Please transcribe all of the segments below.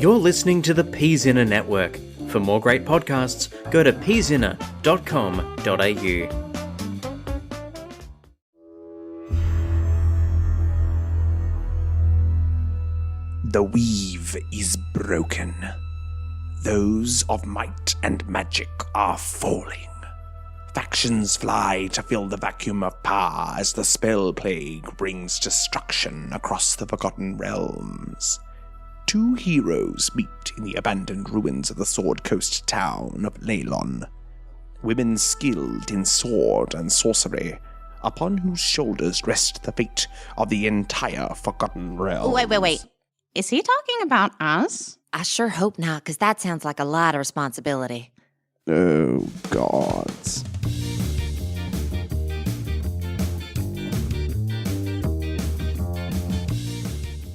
You're listening to the Peasinner Network. For more great podcasts, go to peasinner.com.au. The weave is broken. Those of might and magic are falling. Factions fly to fill the vacuum of power as the spell plague brings destruction across the Forgotten Realms. Two heroes meet in the abandoned ruins of the Sword Coast town of Leylon. Women skilled in sword and sorcery, upon whose shoulders rest the fate of the entire Forgotten Realms. Wait. Is he talking about us? I sure hope not, because that sounds like a lot of responsibility. Oh, gods.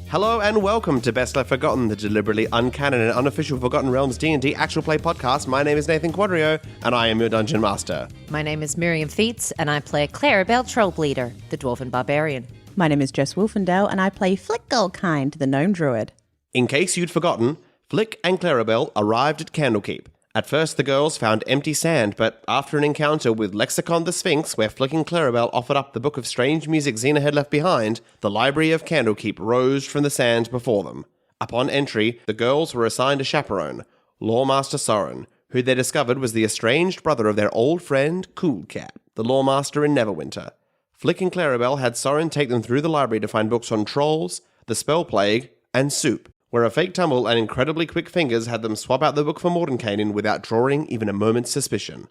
Hello and welcome to Best Left Forgotten, the deliberately uncanon and unofficial Forgotten Realms D&D actual play podcast. My name is Nathan Quadrio, and I am your Dungeon Master. My name is Miriam Feats, and I play Clarrybelle Trollbleeder, the Dwarven Barbarian. My name is Jess Wolfendow, and I play Flickgirlkind, the Gnome Druid. In case you'd forgotten, Flick and Clarrybelle arrived at Candlekeep. At first, the girls found empty sand, but after an encounter with Lexicon the Sphinx, where Flick and Clarrybelle offered up the book of strange music Xena had left behind, the library of Candlekeep rose from the sand before them. Upon entry, the girls were assigned a chaperone, Lawmaster Soren, who they discovered was the estranged brother of their old friend, Cool Cat, the Lawmaster in Neverwinter. Flick and Clarrybelle had Soren take them through the library to find books on trolls, the spell plague, and soup, where a fake tumble and incredibly quick fingers had them swap out the book for Mordenkainen without drawing even a moment's suspicion.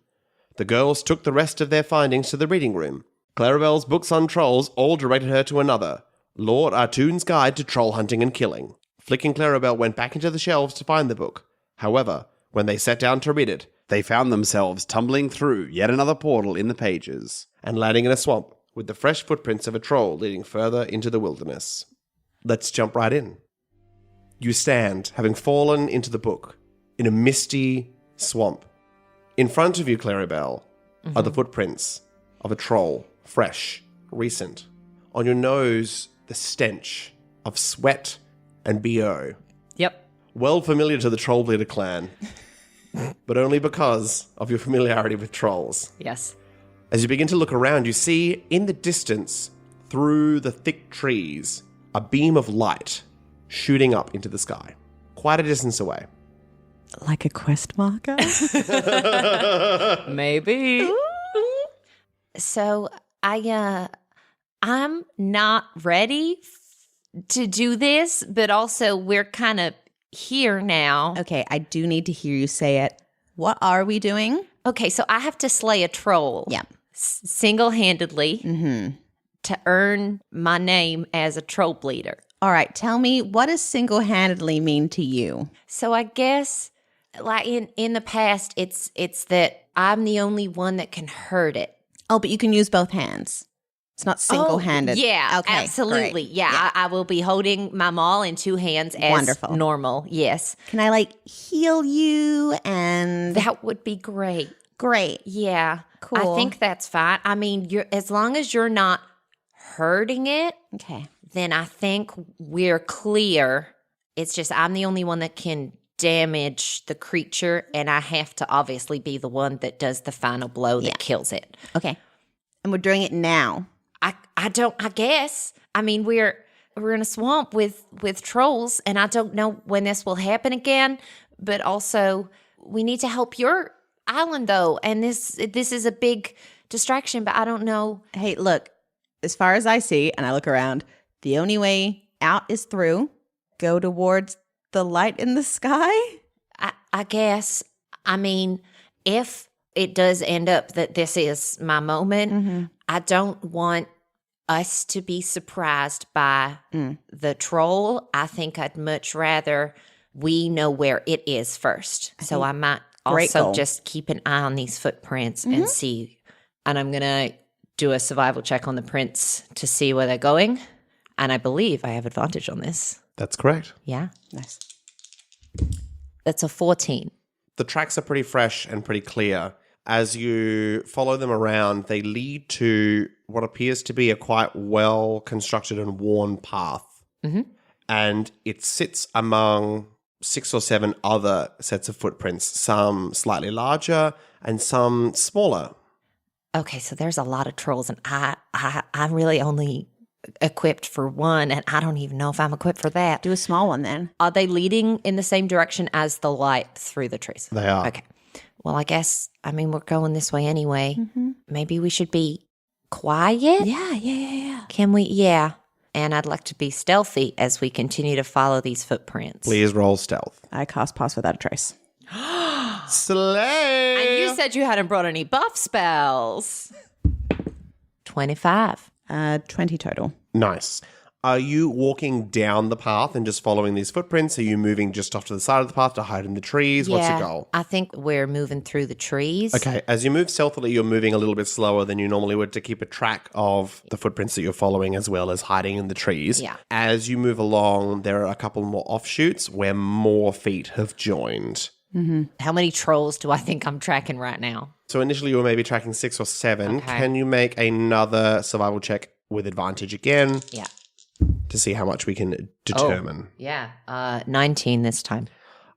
The girls took the rest of their findings to the reading room. Clarrybelle's books on trolls all directed her to another, Lord Artoon's Guide to Troll Hunting and Killing. Flick and Clarrybelle went back into the shelves to find the book. However, when they sat down to read it, they found themselves tumbling through yet another portal in the pages and landing in a swamp with the fresh footprints of a troll leading further into the wilderness. Let's jump right in. You stand, having fallen into the book, in a misty swamp. In front of you, Clarrybelle, are the footprints of a troll, fresh, recent. On your nose, the stench of sweat and BO. Yep. Well familiar to the Trollbleeder clan, but only because of your familiarity with trolls. Yes. As you begin to look around, you see, in the distance, through the thick trees, a beam of light shooting up into the sky, quite a distance away. Like a quest marker? Maybe. So I'm not ready to do this, but also we're kind of here now. Okay, I do need to hear you say it. What are we doing? Okay, so I have to slay a troll. Yeah. Single-handedly to earn my name as a troll bleeder. All right, tell me, what does single-handedly mean to you? So I guess, like in the past, it's that I'm the only one that can hurt it. Oh, but you can use both hands. It's not single-handed. Oh, yeah, okay, absolutely. great. Yeah. I will be holding my maul in two hands as Wonderful. Normal. Yes. Can I, heal you and... That would be great. Great. Yeah. Cool. I think that's fine. I mean, as long as you're not hurting it, Okay. then I think we're clear. It's just I'm the only one that can damage the creature, and I have to obviously be the one that does the final blow that kills it. Okay. And we're doing it now. I guess. I mean, we're in a swamp with trolls, and I don't know when this will happen again, but also we need to help your island though, and this is a big distraction, but I don't know. Hey, look, as far as I see, and I look around, the only way out is through. Go towards the light in the sky? I guess. I mean, if it does end up that this is my moment, I don't want us to be surprised by the troll. I think I'd much rather we know where it is first. So I might also just keep an eye on these footprints and see. And I'm going to do a survival check on the prints to see where they're going. And I believe I have advantage on this. That's correct. Yeah. Nice. That's a 14. The tracks are pretty fresh and pretty clear. As you follow them around, they lead to what appears to be a quite well-constructed and worn path. And it sits among 6 or 7 other sets of footprints, some slightly larger and some smaller. Okay, so there's a lot of trolls, and I'm really only equipped for one, and I don't even know if I'm equipped for that. Do a small one then. Are they leading in the same direction as the light through the trees? They are. Okay. Well, I guess, we're going this way anyway. Maybe we should be quiet? Yeah. Can we? Yeah. And I'd like to be stealthy as we continue to follow these footprints. Please roll stealth. I cast Pass Without a Trace. Slay! And you said you hadn't brought any buff spells. 25. 20 total. Nice. Are you walking down the path and just following these footprints? Are you moving just off to the side of the path to hide in the trees? What's your goal? I think we're moving through the trees. Okay, as you move stealthily, you're moving a little bit slower than you normally would to keep a track of the footprints that you're following as well as hiding in the trees. Yeah. As you move along, there are a couple more offshoots where more feet have joined. How many trolls do I think I'm tracking right now? So initially you were maybe tracking 6 or 7. Okay. Can you make another survival check with advantage again Yeah. to see how much we can determine? Yeah. 19 this time.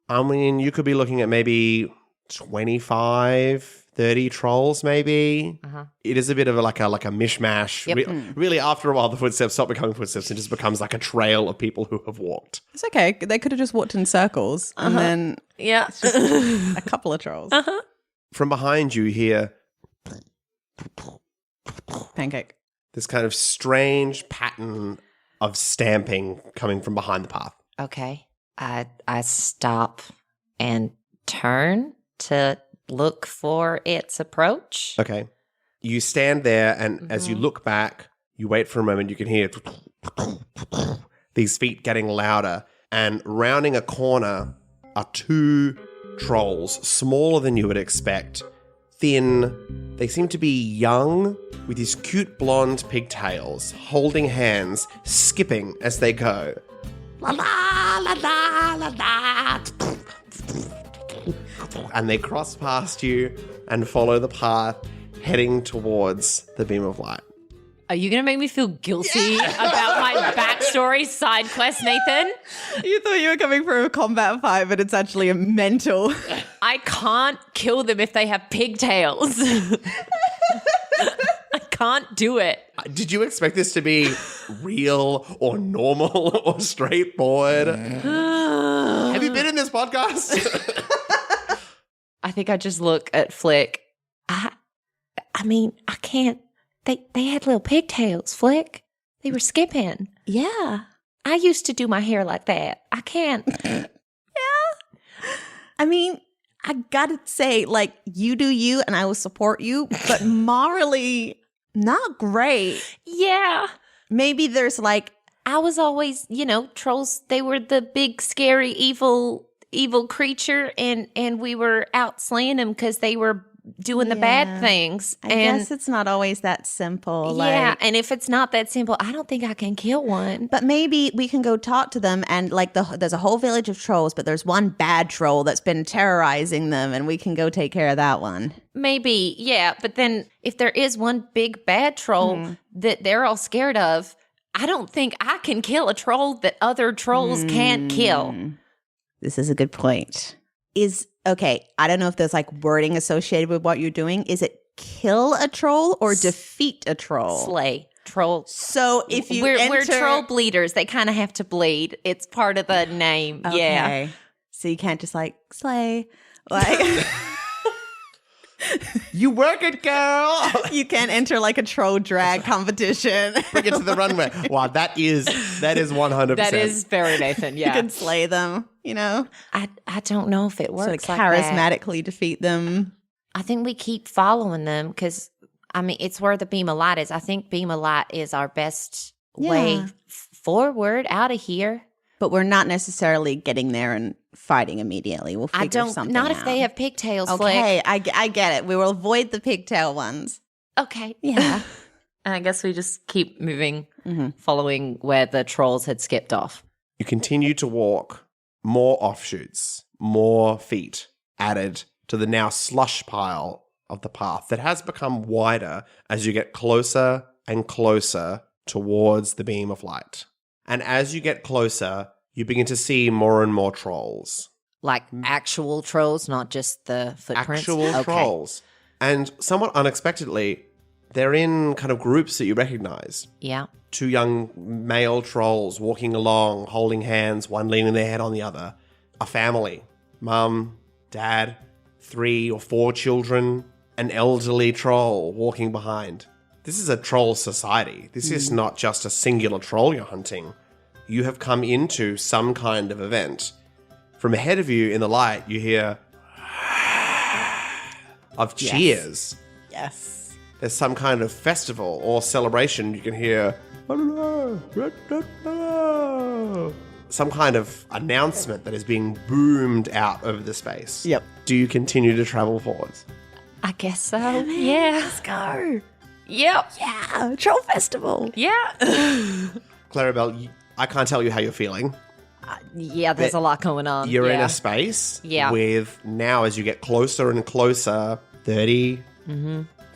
I mean, you could be looking at maybe 25, 30 trolls maybe. It is a bit of like a mishmash. Yep. Really, after a while, the footsteps stop becoming footsteps and just becomes like a trail of people who have walked. It's okay. They could have just walked in circles and then Yeah. a couple of trolls. From behind you hear Pancake. this kind of strange pattern of stamping coming from behind the path. Okay. I stop and turn to look for its approach. Okay. You stand there, and as you look back, you wait for a moment, you can hear these feet getting louder, and rounding a corner are 2 trolls, smaller than you would expect, thin. They seem to be young, with these cute blonde pigtails, holding hands, skipping as they go. La la la la la la. And they cross past you and follow the path, heading towards the beam of light. Are you going to make me feel guilty about my backstory side quest, Nathan? You thought you were coming for a combat fight, but it's actually a mental. I can't kill them if they have pigtails. I can't do it. Did you expect this to be real or normal or straightforward? Have you been in this podcast? I think I just look at Flick. I mean, I can't. They had little pigtails, Flick. They were skipping. Yeah. I used to do my hair like that. I can't. I mean, I gotta say, like, you do you and I will support you, but morally, not great. Yeah. Maybe there's like, I was always, trolls, they were the big, scary, evil creature, and we were out slaying them because they were doing the bad things. I guess it's not always that simple. Yeah, Like, and if it's not that simple, I don't think I can kill one. but maybe we can go talk to them and like there's a whole village of trolls, but there's one bad troll that's been terrorizing them and we can go take care of that one. Maybe, yeah. But then if there is one big bad troll that they're all scared of, I don't think I can kill a troll that other trolls can't kill. This is a good point. Okay, I don't know if there's like wording associated with what you're doing. Is it kill a troll or defeat a troll? Slay. Troll. So if you we're troll bleeders. They kind of have to bleed. It's part of the name. Yeah. Okay. So you can't just like slay. Like You work it, girl! you can't enter like a troll drag competition. Bring it to the runway. Wow, that is 100%. That is very Nathan, You can slay them, I don't know if it Sort works of like that. charismatically defeat them. I think we keep following them because, it's where the beam of light is. I think beam of light is our best way forward out of here. But we're not necessarily getting there and fighting immediately. We'll figure something out. Not if they have pigtails, Okay, Flick. I get it. We will avoid the pigtail ones. Okay. Yeah. And I guess we just keep moving, following where the trolls had skipped off. You continue to walk, more offshoots, more feet added to the now slush pile of the path that has become wider as you get closer and closer towards the beam of light. And as you get closer, you begin to see more and more trolls. Like actual trolls, not just the footprints? Actual Okay. trolls. And somewhat unexpectedly, they're in kind of groups that you recognize. Yeah. 2 young male trolls walking along, holding hands, one leaning their head on the other. A family. Mum, dad, 3 or 4 children, an elderly troll walking behind. This is a troll society. This is not just a singular troll you're hunting. You have come into some kind of event. From ahead of you in the light, you hear of cheers. Yes. There's some kind of festival or celebration. You can hear some kind of announcement that is being boomed out over the space. Yep. Do you continue to travel forwards? I guess so. Yeah. Let's go. Yep. Yeah. Troll festival. Yeah. Clarrybelle, I can't tell you how you're feeling. Yeah, there's a lot going on. You're in Yeah. a space Yeah. with, now as you get closer and closer, 30,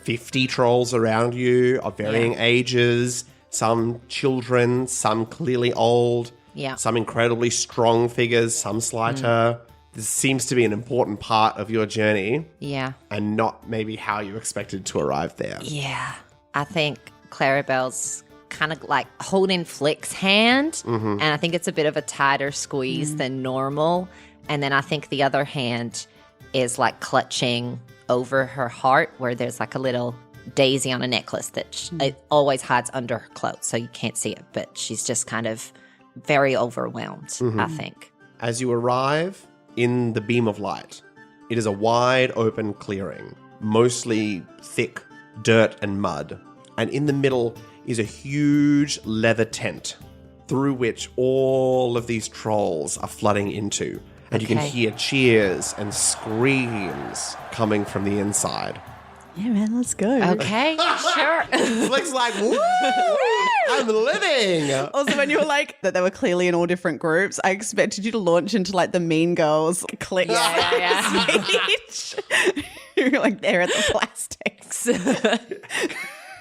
50 trolls around you of varying ages, some children, some clearly old, Yeah. some incredibly strong figures, some slighter. This seems to be an important part of your journey Yeah. and not maybe how you expected to arrive there. Yeah. I think Clarrybelle's kind of like holding Flick's hand, and I think it's a bit of a tighter squeeze than normal. And then I think the other hand is like clutching over her heart, where there's like a little daisy on a necklace that it always hides under her clothes, so you can't see it. But she's just kind of very overwhelmed, I think. As you arrive in the beam of light, it is a wide open clearing, mostly thick dirt and mud. And in the middle is a huge leather tent through which all of these trolls are flooding into. And you can Okay. hear cheers and screams coming from the inside. Yeah, man. Let's go. Okay, sure. Flick's like, woo! I'm living! Also, when you were like that, they were clearly in all different groups. I expected you to launch into like the Mean Girls clique stage. You're like there at the plastics.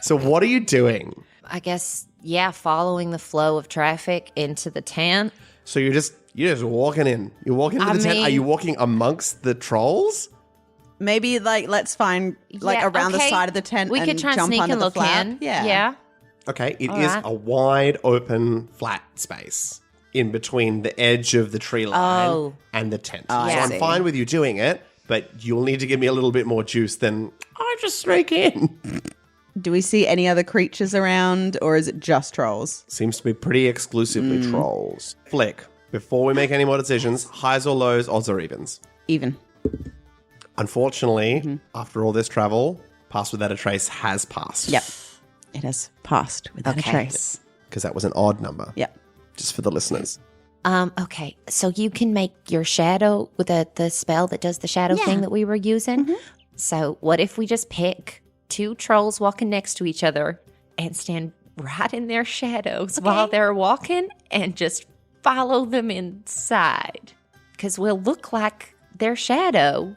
So what are you doing? I guess, yeah, following the flow of traffic into the tent. So you're just walking in. You're walking into I the tent. Are mean- you walking amongst the trolls? Maybe like let's find like Yeah, around the okay. side of the tent. We and could try and jump sneak under and the look flap. in. Yeah. Okay, it All is right. a wide open flat space in between the edge of the tree line Oh. and the tent. Oh, I so I'm see. fine with you doing it, but you'll need to give me a little bit more juice than I just sneak in. Do we see any other creatures around, or is it just trolls? Seems to be pretty exclusively trolls. Flick, before we make any more decisions, highs or lows, odds or evens? Even. Unfortunately, after all this travel, Pass Without a Trace has passed. Yep. It has passed without a trace. Because that was an odd number. Yep. Just for the listeners. Okay, so you can make your shadow with the spell that does the shadow thing that we were using. So what if we just pick 2 trolls walking next to each other and stand right in their shadows while they're walking and just follow them inside? Because we'll look like their shadow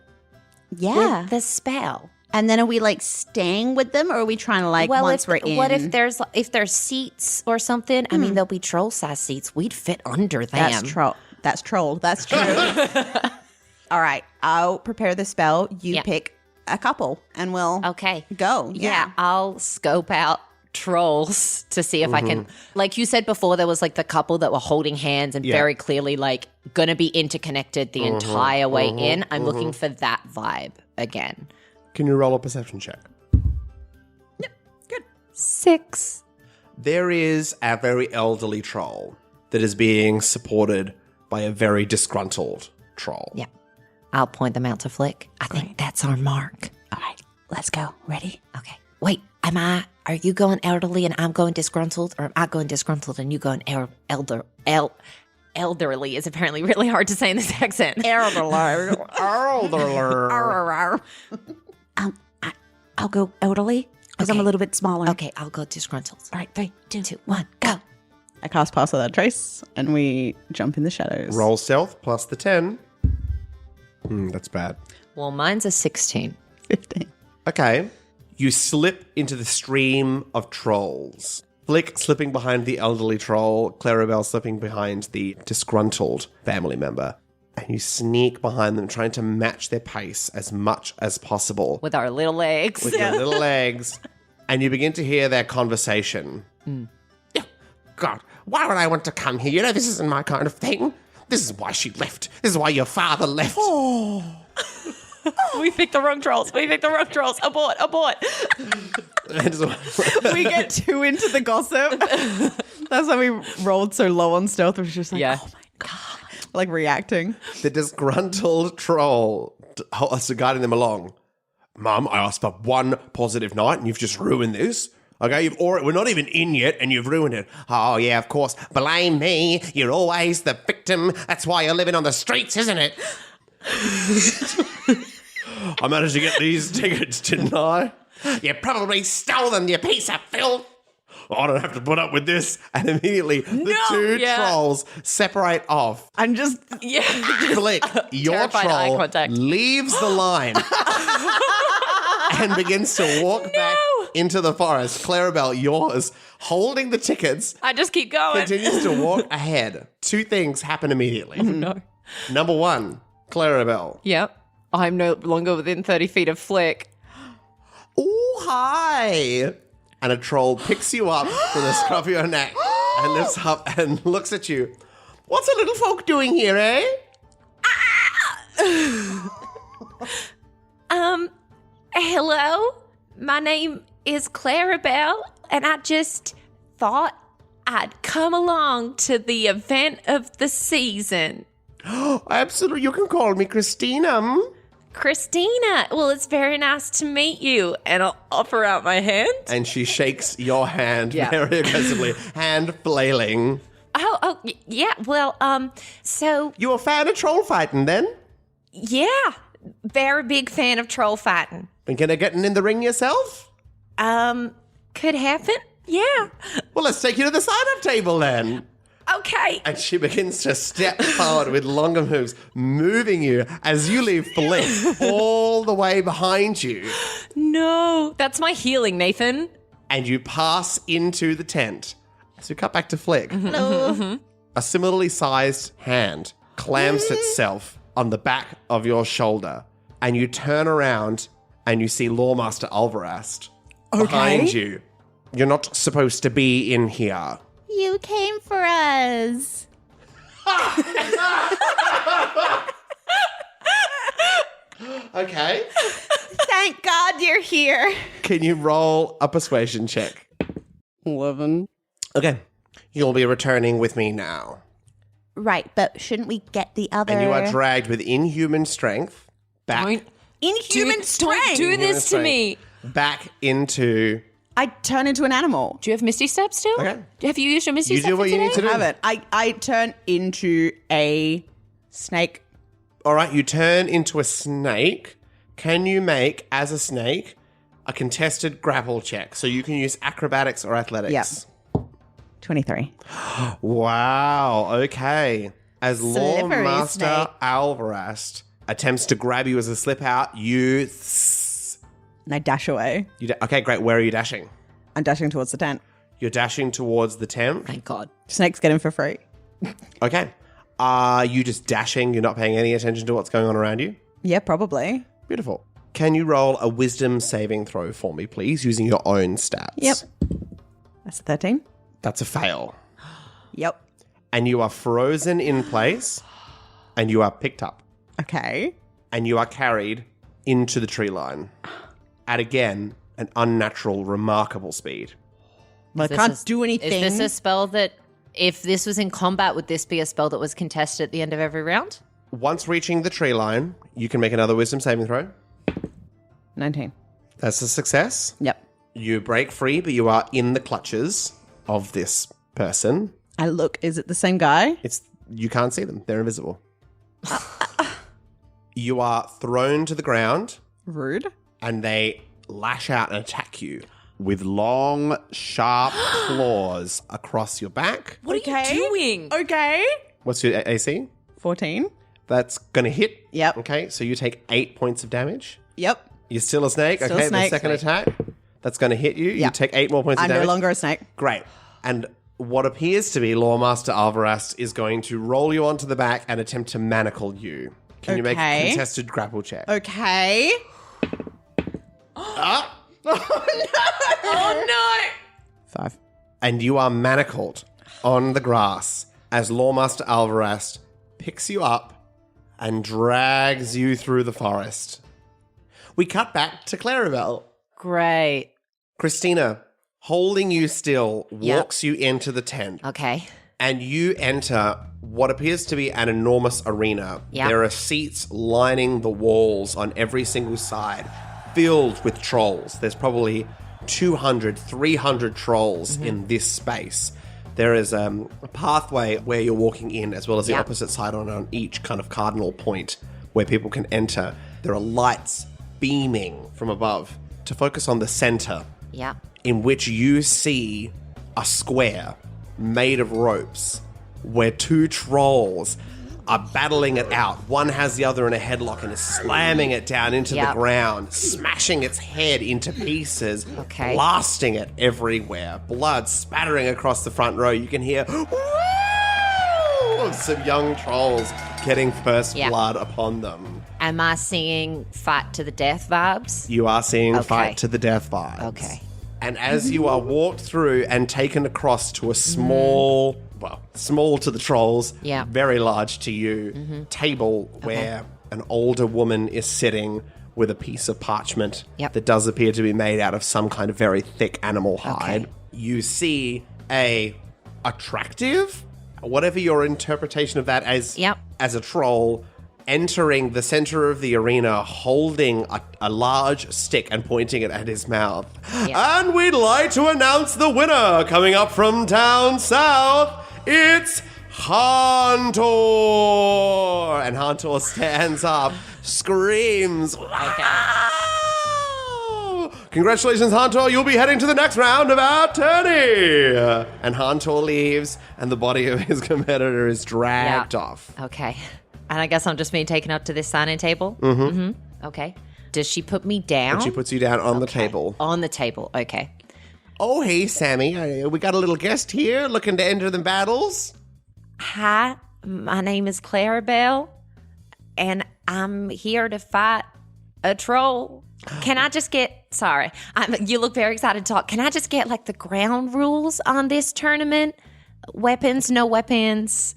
with the spell. And then are we like staying with them, or are we trying to like once we're in? What if there's seats or something? I mean, there'll be troll size seats. We'd fit under them. That's troll. That's troll. That's true. All right. I'll prepare the spell. You Yeah. pick a couple and we'll Okay. go. Yeah, I'll scope out trolls to see if I can. Like you said before, there was like the couple that were holding hands and very clearly like gonna be interconnected the entire way in. I'm looking for that vibe again. Can you roll a perception check? 6. There is a very elderly troll that is being supported by a very disgruntled troll. Yeah. I'll point them out to Flick. I think that's our mark. All right. Let's go. Ready? Okay. Wait, are you going elderly and I'm going disgruntled? Or am I going disgruntled and you going elderly is apparently really hard to say in this accent. Elderly. I'll go elderly because I'm a Okay. little bit smaller. Okay, I'll go disgruntled. All right. 3, 2, 1, go. I cast Pass Without a Trace and we jump in the shadows. Roll stealth plus the 10. That's bad. Well, mine's a 16. 15. Okay. You slip into the stream of trolls. Flick slipping behind the elderly troll, Clarrybelle slipping behind the disgruntled family member. And you sneak behind them, trying to match their pace as much as possible. With our little legs. With your little legs. And you begin to hear their conversation. God, why would I want to come here? You know, this isn't my kind of thing. This is why she left. This is why your father left. We picked the wrong trolls. Abort. We get too into the gossip. That's why we rolled so low on stealth. It was just like, oh my God. Like reacting. The disgruntled troll guiding them along. Mum, I asked for one positive night and you've just ruined this. Okay, we're not even in yet and you've ruined it. Oh, yeah, of course. Blame me. You're always the victim. That's why you're living on the streets, isn't it? I managed to get these tickets, didn't I? You probably stole them, you piece of filth. I don't have to put up with this. And immediately the two trolls separate off. I'm just... Flick, your Terrified eye troll contact. leaves the line and begins to walk back into the forest. Clarrybelle, yours, holding the tickets, I just keep going. continues to walk ahead. Two things happen immediately. No. Number one, Clarrybelle. Yep. I'm no longer within 30 feet of Flick. Ooh, hi. And a troll picks you up from the scruff of your neck and lifts up and looks at you. What's a little folk doing here, eh? Hello? My name is Clarrybelle, and I just thought I'd come along to the event of the season. Absolutely. You can call me Christina. Christina, well, it's very nice to meet you. And I'll offer out my hand. And she shakes your hand very aggressively, hand flailing. Yeah, well, so, You a fan of troll fighting then? yeah, very big fan of troll fighting. Thinking of getting in the ring yourself? Could happen, yeah. Well, let's take you to the sign-up table then. Okay. And she begins to step forward with longer moves, moving you as you leave Flick all the way behind you. No, that's my healing, Nathan. And you pass into the tent. So we cut back to Flick. A similarly sized hand clamps itself on the back of your shoulder. And you turn around and you see Lawmaster Alvarast behind you. You're not supposed to be in here. You came for us. Okay. Thank God you're here. Can you roll a persuasion check? 11. Okay. You'll be returning with me now. Right, but shouldn't we get the other... And you are dragged with inhuman strength back. Inhuman strength. Don't do this to me. Back into... I turn into an animal. Do you have Misty Step still? Okay. Have you used your Misty You Step do what for you need to today? do. I haven't. I turn into a snake. All right, you turn into a snake. Can you make, as a snake, a contested grapple check? So you can use acrobatics or athletics. Yep. 23. Wow, okay. As Slippery Lawmaster snake. Alvarast attempts to grab you as a slip out, you... And I dash away. Okay, great. Where are you dashing? I'm dashing towards the tent. You're dashing towards the tent. Thank God. Snakes get him for free. Okay. Are you just dashing? You're not paying any attention to what's going on around you? Yeah, probably. Beautiful. Can you roll a wisdom saving throw for me, please, using your own stats? Yep. That's 13. That's a fail. Yep. And you are frozen in place, and you are picked up, Okay. and you are carried into the tree line at, again, an unnatural, remarkable speed. Well, I can't do anything. Is this a spell that, if this was in combat, would this be a spell that was contested at the end of every round? Once reaching the tree line, you can make another wisdom saving throw. 19. That's a success. Yep. You break free, but you are in the clutches of this person. I look, is it the same guy? You can't see them. They're invisible. You are thrown to the ground, Rude. and they lash out and attack you. With long, sharp claws across your back. What are you doing? Okay. What's your AC? 14. That's going to hit. Yep. Okay, so you take 8 points of damage. Yep. You're still a snake. Still okay, a snake. the second attack. That's going to hit you. Yeah. You take 8 more points of I'm damage. no longer a snake. Great. And what appears to be Lawmaster Alvarast is going to roll you onto the back and attempt to manacle you. Can you make a Okay. contested grapple check? Okay. Oh no! 5. And you are manacled on the grass as Lawmaster Alvarast picks you up and drags you through the forest. We cut back to Clarrybelle. Great. Christina, holding you still, Yep. walks you into the tent. Okay. And you enter what appears to be an enormous arena. Yeah. There are seats lining the walls on every single side, filled with trolls. There's probably 200, 300 trolls in this space. There is a pathway where you're walking in, as well as the Yeah. opposite side on each kind of cardinal point where people can enter. There are lights beaming from above to focus on the center, Yeah. in which you see a square made of ropes where 2 trolls are battling it out. One has the other in a headlock and is slamming it down into the Yep. ground, smashing its head into pieces, Okay. blasting it everywhere. Blood spattering across the front row. You can hear woo of some young trolls getting first Yeah. blood upon them. Am I seeing fight to the death vibes? You are seeing Okay. fight to the death vibes. Okay. And as you are walked through and taken across to a small, well, small to the trolls, Yeah. very large to you, table where an older woman is sitting with a piece of parchment Yep. that does appear to be made out of some kind of very thick animal hide. Okay. You see a attractive, whatever your interpretation of that Yep. as a troll, entering the center of the arena holding a large stick and pointing it at his mouth. Yeah. And we'd like to announce the winner coming up from down south. It's Hantor! And Hantor stands up, screams. "Wow!" Congratulations, Hantor. You'll be heading to the next round of our tourney. And Hantor leaves, and the body of his competitor is dragged Yeah. off. Okay. And I guess I'm just being taken up to this signing table? Mm-hmm. Okay. Does she put me down? She puts you down on the table. On the table. Okay. Oh, hey, Sammy. We got a little guest here looking to enter the battles. Hi, my name is Clarrybelle, and I'm here to fight a troll. Can I just get, sorry, you look very excited to talk. Can I just get like the ground rules on this tournament? Weapons, no weapons,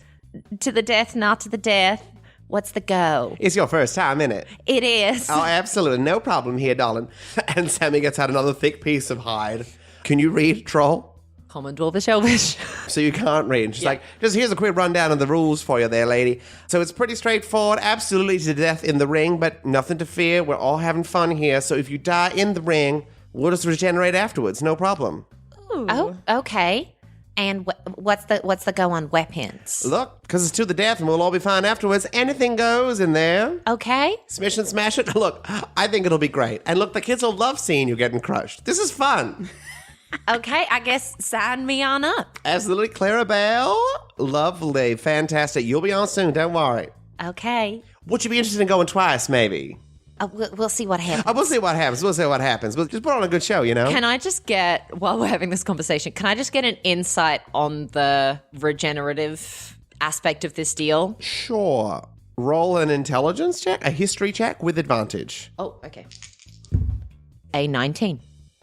to the death, not to the death. What's the go? It's your first time, isn't it? It is. Oh, absolutely. No problem here, darling. And Sammy gets out another thick piece of hide. Can you read, troll? Common Dwarvish Elvish. So you can't read. She's like, just here's a quick rundown of the rules for you there, lady. So it's pretty straightforward. Absolutely to death in the ring, but nothing to fear. We're all having fun here. So if you die in the ring, we'll just regenerate afterwards. No problem. Oh, okay. And what's the go on weapons? Look, because it's to the death and we'll all be fine afterwards. Anything goes in there. Okay. Smash and smash it. Look, I think it'll be great. And look, the kids will love seeing you getting crushed. This is fun. Okay, I guess sign me on up. Absolutely. Clarrybelle. Lovely. Fantastic. You'll be on soon. Don't worry. Okay. Would you be interested in going twice, maybe? We'll see what happens. We'll see what happens. We'll see what happens. We'll just put on a good show, you know? Can I just get, while we're having this conversation, can I just get an insight on the regenerative aspect of this deal? Sure. Roll an intelligence check, a history check with advantage. Oh, okay. A 19.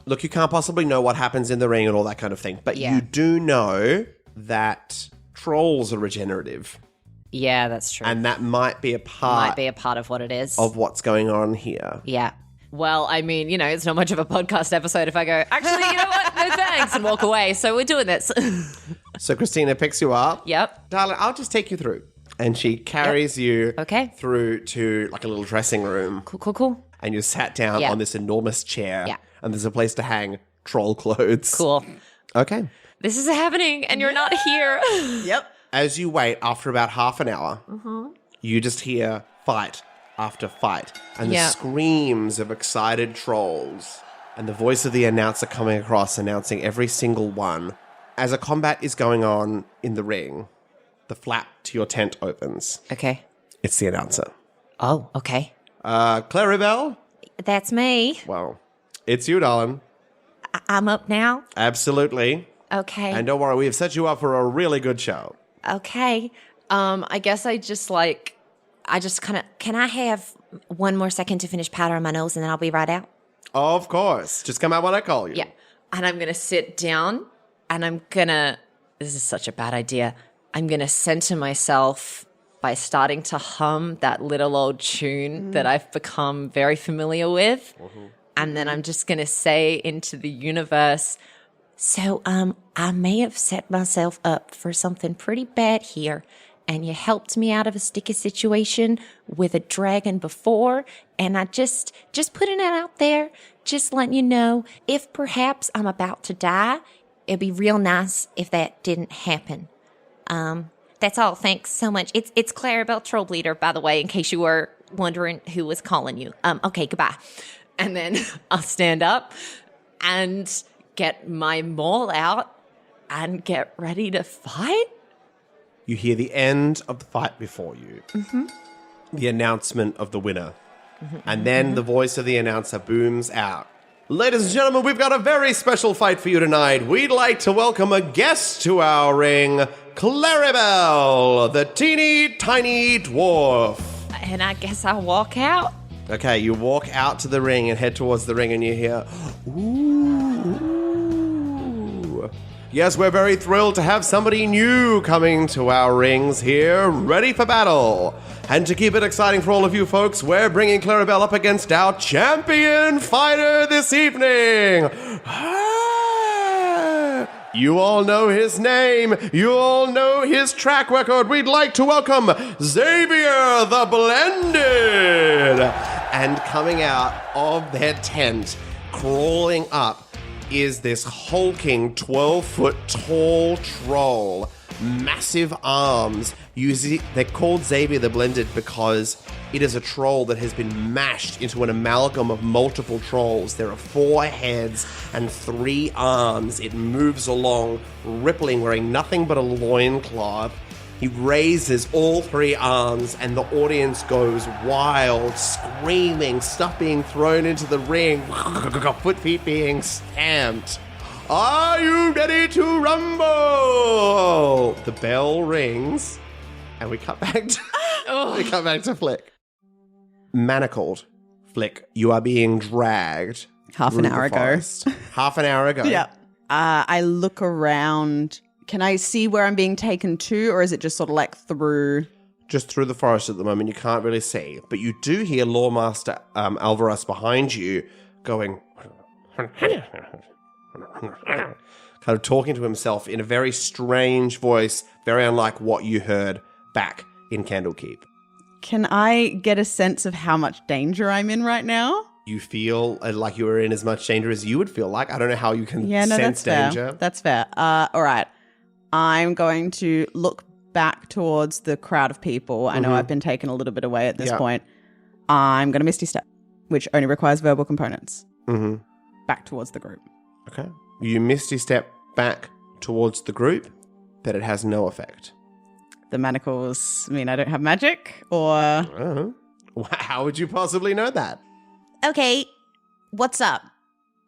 Look, you can't possibly know what happens in the ring and all that kind of thing, but Yeah. you do know that trolls are regenerative, Yeah, that's true. and that might be a part Might be a part of what it is. of what's going on here. Yeah. Well, I mean, it's not much of a podcast episode if I go, actually, you know what? No thanks, and walk away. So we're doing this. So Christina picks you up. Yep. Darling, I'll just take you through. And she carries you Okay. through to like a little dressing room. Cool. And you're sat down Yeah. on this enormous chair. Yeah. And there's a place to hang troll clothes. Cool. Okay. This is happening, and you're not here. Yep. As you wait, after about half an hour, Mm-hmm. you just hear fight after fight and the Yeah. screams of excited trolls and the voice of the announcer coming across, announcing every single one. As a combat is going on in the ring, the flap to your tent opens. Okay. It's the announcer. Oh, okay. Clarrybelle? That's me. Well, it's you, darling. I'm up now? Absolutely. Okay. And don't worry, we have set you up for a really good show. Okay. I guess I just kind of, Can I have one more second to finish powdering my nose and then I'll be right out? Of course. Just come out when I call you. yeah. And I'm going to sit down and this is such a bad idea. I'm going to center myself by starting to hum that little old tune that I've become very familiar with. And then I'm just going to say into the universe, so I may have set myself up for something pretty bad here. And you helped me out of a sticky situation with a dragon before. And I just putting it out there, just letting you know, if perhaps I'm about to die, it'd be real nice if that didn't happen. That's all. Thanks so much. It's Clarrybelle Troubleleader, by the way, in case you were wondering who was calling you. Okay, goodbye. And then I'll stand up and get my maul out and get ready to fight. You hear the end of the fight before you. The announcement of the winner. And then the voice of the announcer booms out. Ladies and gentlemen, we've got a very special fight for you tonight. We'd like to welcome a guest to our ring, Clarrybelle, the teeny tiny dwarf. And I guess I'll walk out. Okay, you walk out to the ring and head towards the ring and you hear, ooh. Yes, we're very thrilled to have somebody new coming to our rings here, ready for battle. And to keep it exciting for all of you folks, we're bringing Clarrybelle up against our champion fighter this evening. You all know his name. You all know his track record. We'd like to welcome Xavier the Blended. And coming out of their tent, crawling up, is this hulking 12-foot tall troll. Massive arms. They're called Xavier the Blended because it is a troll that has been mashed into an amalgam of multiple trolls. There are 4 heads and 3 arms. It moves along, rippling, wearing nothing but a loincloth. He raises all 3 arms and the audience goes wild, screaming, stuff being thrown into the ring, foot feet being stamped. Are you ready to rumble? The bell rings, and we cut back to Flick. Manacled, Flick, you are being dragged. Half an hour ago. Half an hour ago. Yeah. I look around. Can I see where I'm being taken to, or is it just sort of like through? Just through the forest at the moment. You can't really see, but you do hear Lawmaster Alvarez behind you going, kind of talking to himself in a very strange voice, very unlike what you heard back in Candlekeep. Can I get a sense of how much danger I'm in right now? You feel like you are in as much danger as you would feel like. I don't know how you can sense danger. That's fair. All right. I'm going to look back towards the crowd of people. I know I've been taken a little bit away at this point. I'm going to Misty Step, which only requires verbal components. Back towards the group. Okay. You Misty Step back towards the group, but it has no effect. The manacles mean I don't have magic, or... How would you possibly know that? Okay, what's up?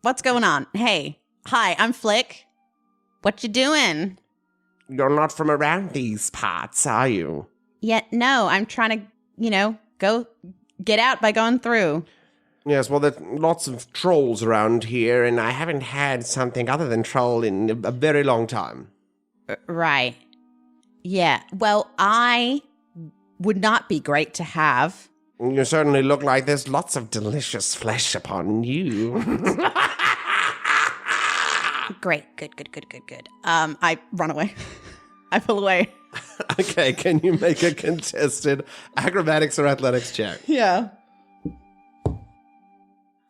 What's going on? Hey, hi, I'm Flick. What you doing? You're not from around these parts, are you? Yeah, no, I'm trying to, go get out by going through. Yes, well, there's lots of trolls around here, and I haven't had something other than troll in a very long time. Right. Yeah, well, I would not be great to have. You certainly look like there's lots of delicious flesh upon you. Great, good. I run away. I pull away. Okay, can you make a contested acrobatics or athletics check? Yeah.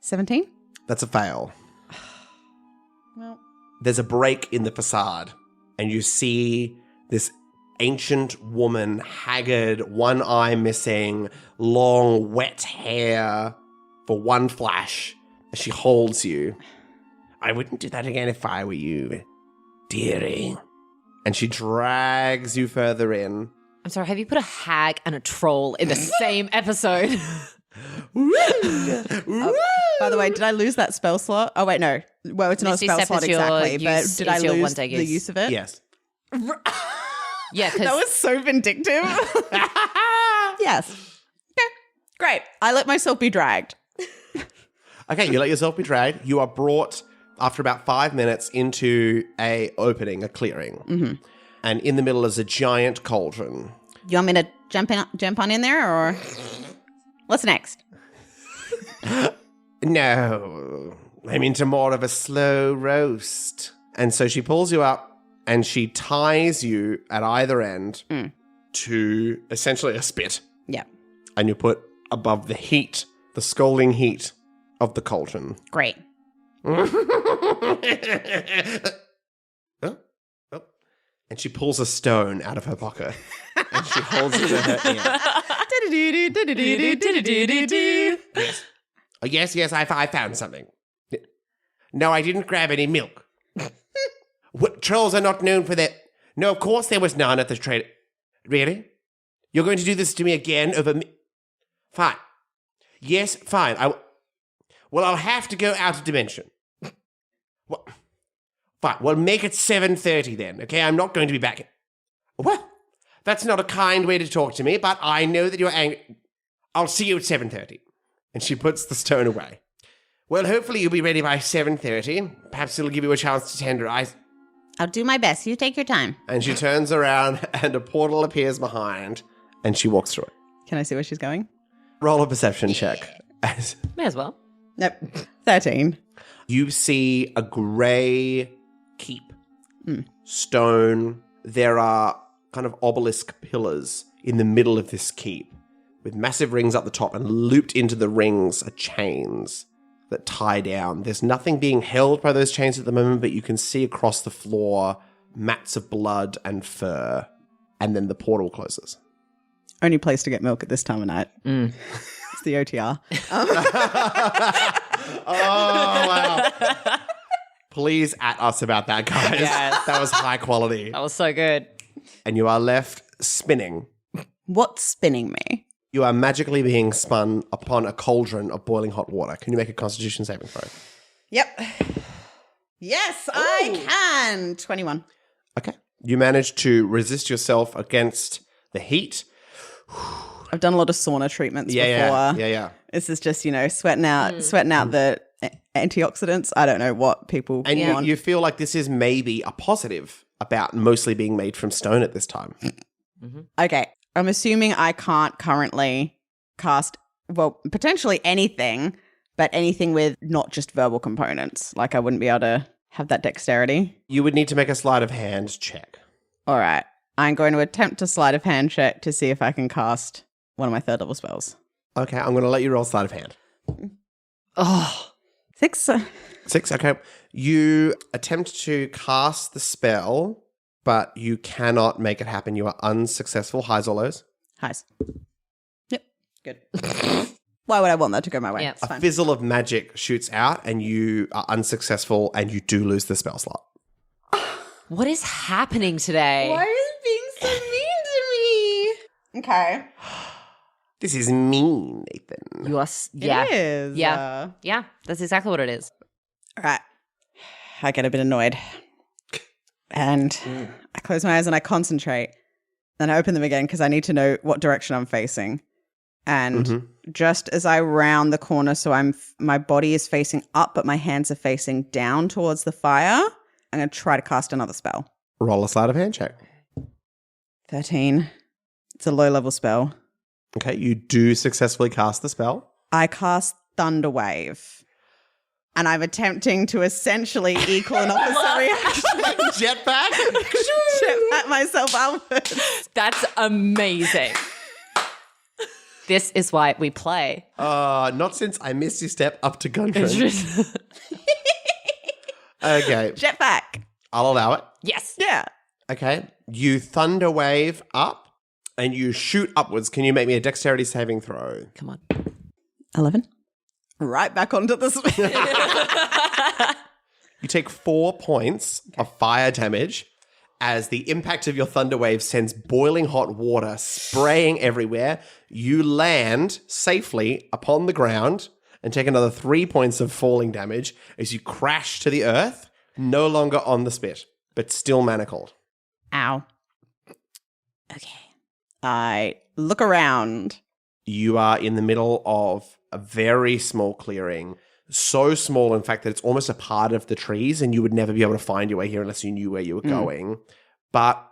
17? That's a fail. Well, there's a break in the facade, and you see this ancient woman, haggard, one eye missing, long, wet hair for one flash as she holds you. I wouldn't do that again if I were you, dearie. And she drags you further in. I'm sorry, have you put a hag and a troll in the same episode? By the way, did I lose that spell slot? Oh, wait, no. Well, it's not Misty a spell Step slot is your exactly, use- but did I is your lose one-day the use. use of it? Yes. Yeah, That because was so vindictive. Yes. Okay, great. I let myself be dragged. Okay, you let yourself be dragged. You are brought, after about 5 minutes, into a opening, a clearing. Mm-hmm. And in the middle is a giant cauldron. You want me to jump on in there, or what's next? No, I'm into more of a slow roast. And so she pulls you up and she ties you at either end to essentially a spit. Yeah. And you put above the heat, the scalding heat of the cauldron. Great. And she pulls a stone out of her pocket and she holds it to her ear. Yes, I found something. No, I didn't grab any milk. Trolls are not known for their... No, of course there was none at the trade. Really? You're going to do this to me again over me? Fine. Yes, fine. Well, I'll have to go out of dimension. Well, fine. Well, make it 7:30 then, okay? I'm not going to be back. What? That's not a kind way to talk to me, but I know that you're angry. I'll see you at 7:30. And she puts the stone away. Well, hopefully you'll be ready by 7:30. Perhaps it'll give you a chance to tenderize. I'll do my best. You take your time. And she turns around and a portal appears behind and she walks through it. Can I see where she's going? Roll a perception check. may as well. Nope. 13. You see a grey keep. Stone. There are kind of obelisk pillars in the middle of this keep with massive rings up the top, and looped into the rings are chains that tie down. There's nothing being held by those chains at the moment, but you can see across the floor mats of blood and fur. And then the portal closes. Only place to get milk at this time of night. It's the OTR. Oh, wow. Please at us about that, guys. Yes. That was high quality. That was so good. And you are left spinning. What's spinning me? You are magically being spun upon a cauldron of boiling hot water. Can you make a constitution saving throw? Yep. Yes, I can. 21. Okay. You manage to resist yourself against the heat. I've done a lot of sauna treatments before. Yeah. This is just, sweating out the antioxidants. I don't know what people And want. you feel like this is maybe a positive about mostly being made from stone at this time. Okay. I'm assuming I can't currently cast, well, potentially anything, but anything with not just verbal components. Like I wouldn't be able to have that dexterity. You would need to make a sleight of hand check. All right. I'm going to attempt a sleight of hand check to see if I can cast one of my third level spells. Okay, I'm going to let you roll sleight of hand. Oh, 6. 6, okay. You attempt to cast the spell, but you cannot make it happen. You are unsuccessful. Highs or lows? Highs. Yep. Good. Why would I want that to go my way? Yeah. It's A fine. fizzle of magic shoots out and you are unsuccessful and you do lose the spell slot. what is happening today? Why are you being so mean to me? Okay. This is mean, Nathan. You are, yeah. It is. Yeah. Yeah, that's exactly what it is. All right. I get a bit annoyed. And I close my eyes and I concentrate. Then I open them again because I need to know what direction I'm facing. And just as I round the corner, so my body is facing up, but my hands are facing down towards the fire, I'm going to try to cast another spell. Roll a sleight of hand check. 13. It's a low-level spell. Okay, you do successfully cast the spell. I cast Thunder Wave. And I'm attempting to essentially equal an opposite reaction. Jetpack? Jetpack myself outwards. That's amazing. This is why we play. Not since I missed your step up to Gundren. Okay, Jetpack. I'll allow it. Yes. Yeah. Okay, you thunder wave up and you shoot upwards. Can you make me a dexterity saving throw? Come on. 11. Right back onto the spin. You take 4 points of fire damage as the impact of your thunder wave sends boiling hot water spraying everywhere. You land safely upon the ground and take another 3 points of falling damage as you crash to the earth, no longer on the spit, but still manacled. Ow. Okay. I look around. You are in the middle of a very small clearing. So small, in fact, that it's almost a part of the trees, and you would never be able to find your way here unless you knew where you were going. But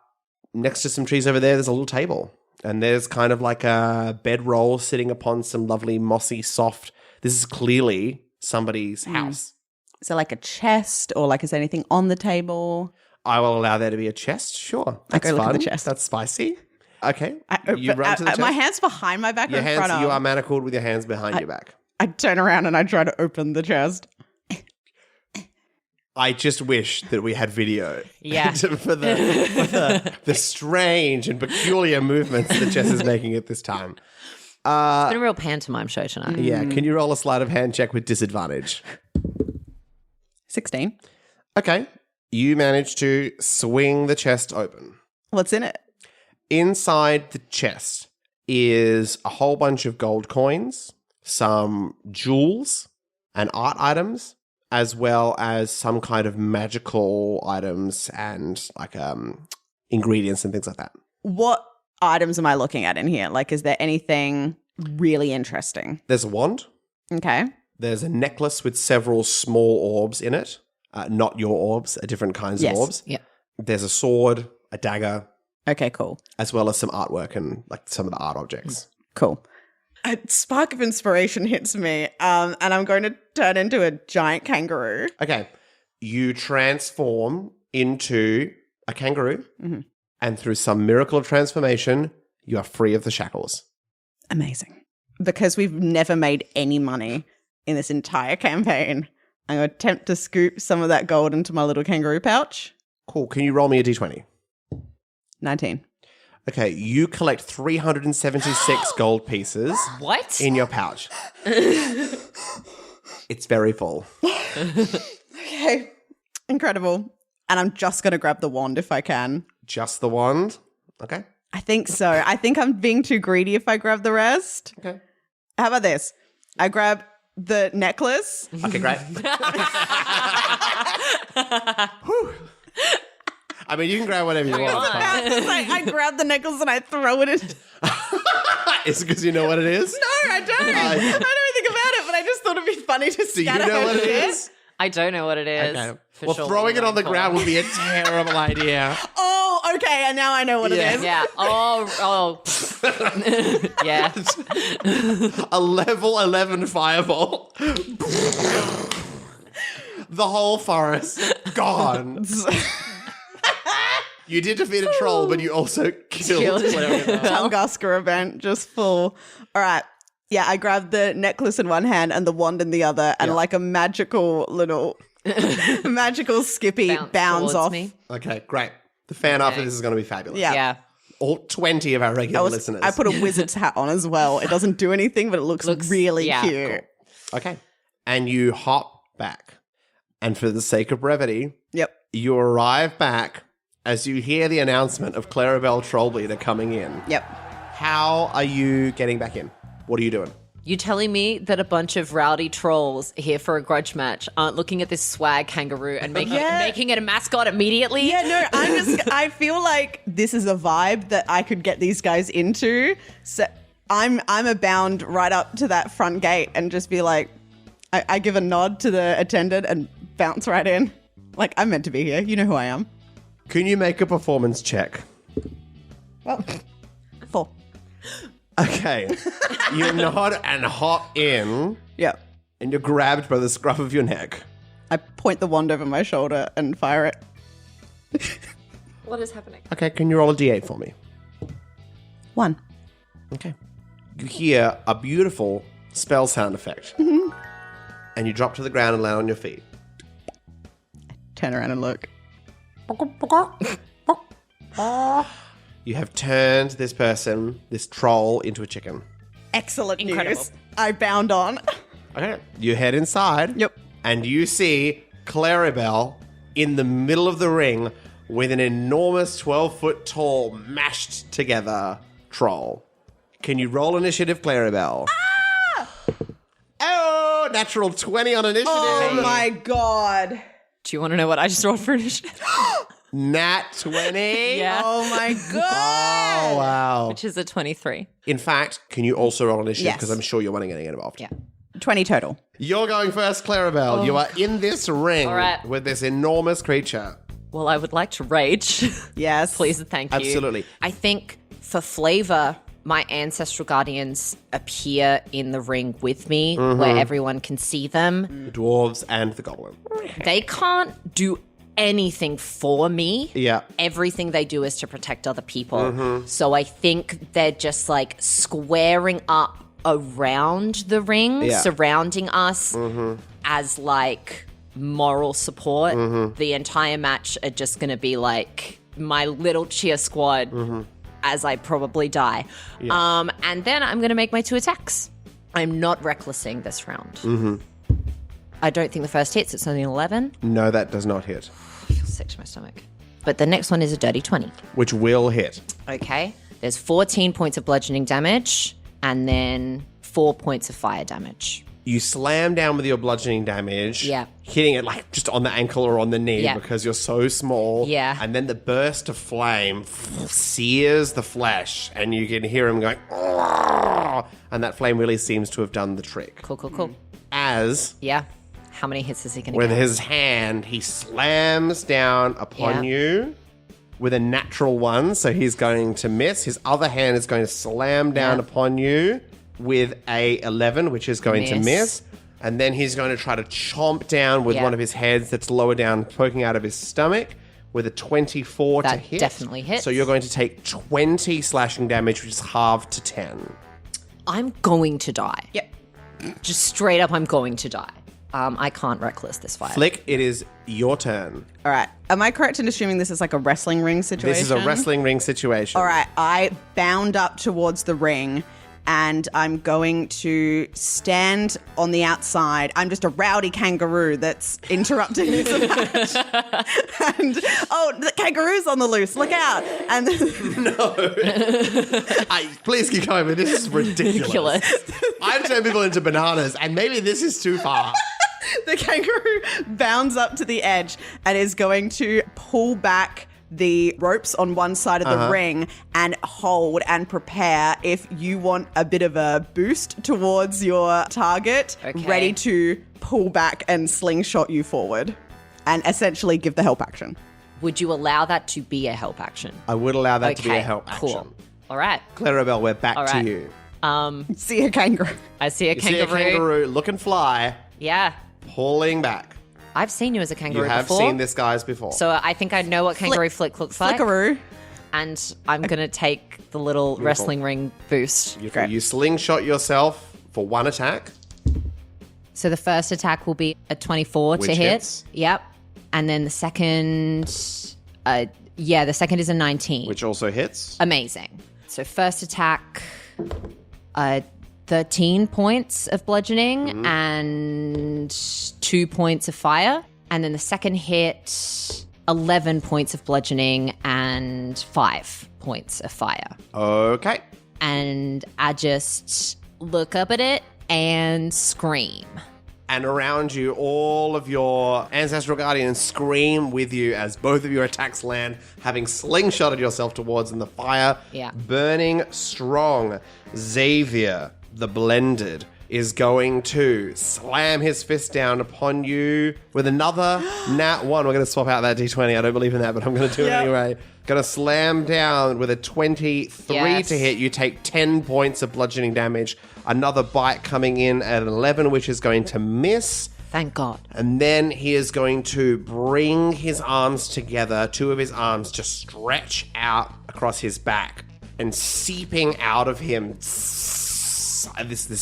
next to some trees over there, there's a little table. And there's kind of like a bedroll sitting upon some lovely, mossy, soft... This is clearly somebody's house. Is there like a chest or like is there anything on the table? I will allow there to be a chest, sure. I That's go look at fun. the chest. That's spicy. Okay. You run to the chest. My hand's behind my back or in front of? You are manacled with your hands behind your back. I turn around and I try to open the chest. I just wish that we had video. Yeah. for the strange and peculiar movements that Jess is making at this time. It's been a real pantomime show tonight. Yeah, can you roll a sleight of hand check with disadvantage? 16. Okay. You manage to swing the chest open. What's in it? Inside the chest is a whole bunch of gold coins, some jewels and art items, as well as some kind of magical items and like ingredients and things like that. What items am I looking at in here? Like, is there anything really interesting? There's a wand. Okay. There's a necklace with several small orbs in it. Not your orbs, different kinds of orbs. Yeah. There's a sword, a dagger, Okay, cool. as well as some artwork and like some of the art objects. Cool. A spark of inspiration hits me, and I'm going to turn into a giant kangaroo. Okay. You transform into a kangaroo, and through some miracle of transformation, you are free of the shackles. Amazing. Because we've never made any money in this entire campaign, I'm going to attempt to scoop some of that gold into my little kangaroo pouch. Cool. Can you roll me a d20? 19. Okay. You collect 376 gold pieces What? in your pouch. It's very full. Okay. Incredible. And I'm just going to grab the wand if I can. Just the wand? Okay. I think so. I think I'm being too greedy if I grab the rest. Okay. How about this? I grab the necklace. Okay, great. Whew. I mean, you can grab whatever you want. I grab the necklace and I throw it in. Is it because you know what it is? No, I don't. I don't think about it, but I just thought it'd be funny to Do you scatter know her what it shit. is? I don't know what it is. Okay. For Well, sure throwing we it on the won't ground call. would be a terrible idea. Oh, okay. And now I know what it is. Yeah. Oh. Yeah. A level 11 fireball. The whole forest gone. You did defeat a troll, but you also killed Clarrybelle. Tunguska event, just full. All right. Yeah, I grabbed the necklace in one hand and the wand in the other, and like a magical little magical Skippy bounds towards off. me. Okay, great. The fan after this is going to be fabulous. Yeah. Yeah. All 20 of our regular listeners. I put a wizard's hat on as well. It doesn't do anything, but it looks really cute. cool. Okay. And you hop back. And for the sake of brevity, Yep. you arrive back as you hear the announcement of Clarrybelle Trollbleeder coming in. Yep. How are you getting back in? What are you doing? You telling me that a bunch of rowdy trolls here for a grudge match aren't looking at this swag kangaroo and making it a mascot immediately? Yeah, no, I feel like this is a vibe that I could get these guys into. So I'm a bound right up to that front gate and just be like, I give a nod to the attendant and bounce right in. Like, I'm meant to be here. You know who I am. Can you make a performance check? Well, 4. Okay. You nod and hop in, Yeah. and you're grabbed by the scruff of your neck. I point the wand over my shoulder and fire it. What is happening? Okay, can you roll a d8 for me? 1. Okay. You hear a beautiful spell sound effect. And you drop to the ground and land on your feet. Turn around and look. You have turned this person, this troll, into a chicken. Excellent Incredible. news. I bound on. Okay. You head inside. Yep. And you see Clarrybelle in the middle of the ring with an enormous 12-foot tall, mashed together troll. Can you roll initiative, Clarrybelle? Oh! natural 20 on initiative. Oh my god. Do you want to know what I just rolled for initiative? Nat 20. Yeah. Oh my god. Oh, wow. Which is a 23. In fact, can you also roll initiative? Yes. Because I'm sure you're wanting to get involved. Yeah. 20 total. You're going first, Clarrybelle. You are in this ring All right. with this enormous creature. Well, I would like to rage. Yes. Please and thank you. Absolutely. I think for flavor, my ancestral guardians appear in the ring with me where everyone can see them. The dwarves and the goblin. They can't do anything for me. Yeah. Everything they do is to protect other people. So I think they're just like squaring up around the ring, surrounding us as like moral support. The entire match are just going to be like my little cheer squad as I probably die. And then I'm going to make my 2 attacks. I'm not recklessing this round. I don't think the first hits. It's only an 11. No, that does not hit. I feel sick to my stomach. But the next one is a dirty 20. Which will hit. Okay. There's 14 points of bludgeoning damage and then 4 points of fire damage. You slam down with your bludgeoning damage. Yeah. Hitting it like just on the ankle or on the knee Yeah. because you're so small. Yeah. And then the burst of flame sears the flesh and you can hear him going, "Oh!" And that flame really seems to have done the trick. Cool. As Yeah. How many hits is he going to with get? his hand, he slams down upon you with a natural 1, so he's going to miss. His other hand is going to slam down upon you with a 11, which is going to miss. And then he's going to try to chomp down with one of his heads that's lower down, poking out of his stomach with a 24 to That hit. definitely hits. So you're going to take 20 slashing damage, which is halved to 10. I'm going to die. Yep. Just straight up, I'm going to die. I can't reckless this fight. Flick, it is your turn. All right. Am I correct in assuming this is like a wrestling ring situation? This is a wrestling ring situation. All right. I bound up towards the ring and I'm going to stand on the outside. I'm just a rowdy kangaroo that's interrupting this match. And, the kangaroo's on the loose. Look out. And Please keep going, but this is ridiculous. I've turned people into bananas, and maybe this is too far. the kangaroo bounds up to the edge and is going to pull back the ropes on one side of the ring and hold and prepare if you want a bit of a boost towards your target, ready to pull back and slingshot you forward and essentially give the help action. Would you allow that to be a help action? I would allow that to be a help action. Cool. All right. Clarrybelle, we're back All to right. you. See a kangaroo. I see a You kangaroo. see a kangaroo looking fly, Yeah. pulling back. I've seen you as a kangaroo You have before. seen this guys before. So I think I know what kangaroo flick looks like. Flickaroo. And I'm going to take the little wrestling ring boost. you slingshot yourself for 1 attack. So the first attack will be a 24 Which to hit. hits. Yep. And then the second, the second is a 19. Which also hits. Amazing. So first attack, 13 points of bludgeoning and 2 points of fire. And then the second hit, 11 points of bludgeoning and 5 points of fire. Okay. And I just look up at it and scream. And around you, all of your ancestral guardians scream with you as both of your attacks land, having slingshotted yourself towards in the fire, burning strong. Xavier, the blended, is going to slam his fist down upon you with another nat 1. We're going to swap out that d20. I don't believe in that, but I'm going to do it anyway. Going to slam down with a 23 to hit. You take 10 points of bludgeoning damage. Another bite coming in at an 11, which is going to miss. Thank God. And then he is going to bring his arms together. 2 of his arms just stretch out across his back. And seeping out of him, this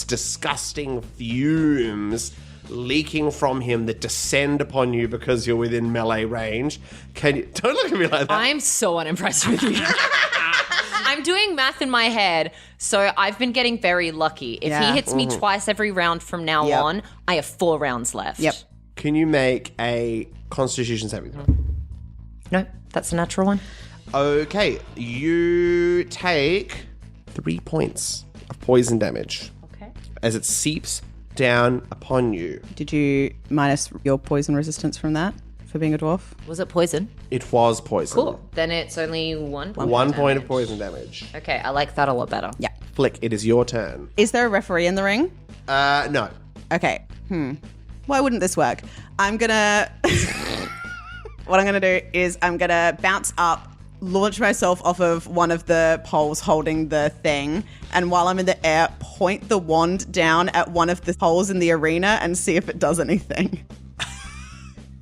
disgusting fumes leaking from him that descend upon you because you're within melee range. Don't look at me like that. I'm so unimpressed with you. I'm doing math in my head, so I've been getting very lucky. If he hits me twice every round from now on, I have 4 rounds left. Yep. Can you make a Constitution saving throw? No, that's a natural one. Okay, you take 3 points of poison damage. Okay. As it seeps down upon you. Did you minus your poison resistance from that for being a dwarf? Was it poison? It was poison. Cool. Then it's only 1 point. 1 point of poison damage. Okay, I like that a lot better. Yeah. Flick, it is your turn. Is there a referee in the ring? No. Okay. Why wouldn't this work? I'm gonna... What I'm gonna do is I'm gonna bounce up, launch myself off of one of the poles holding the thing, and while I'm in the air, point the wand down at one of the poles in the arena and see if it does anything.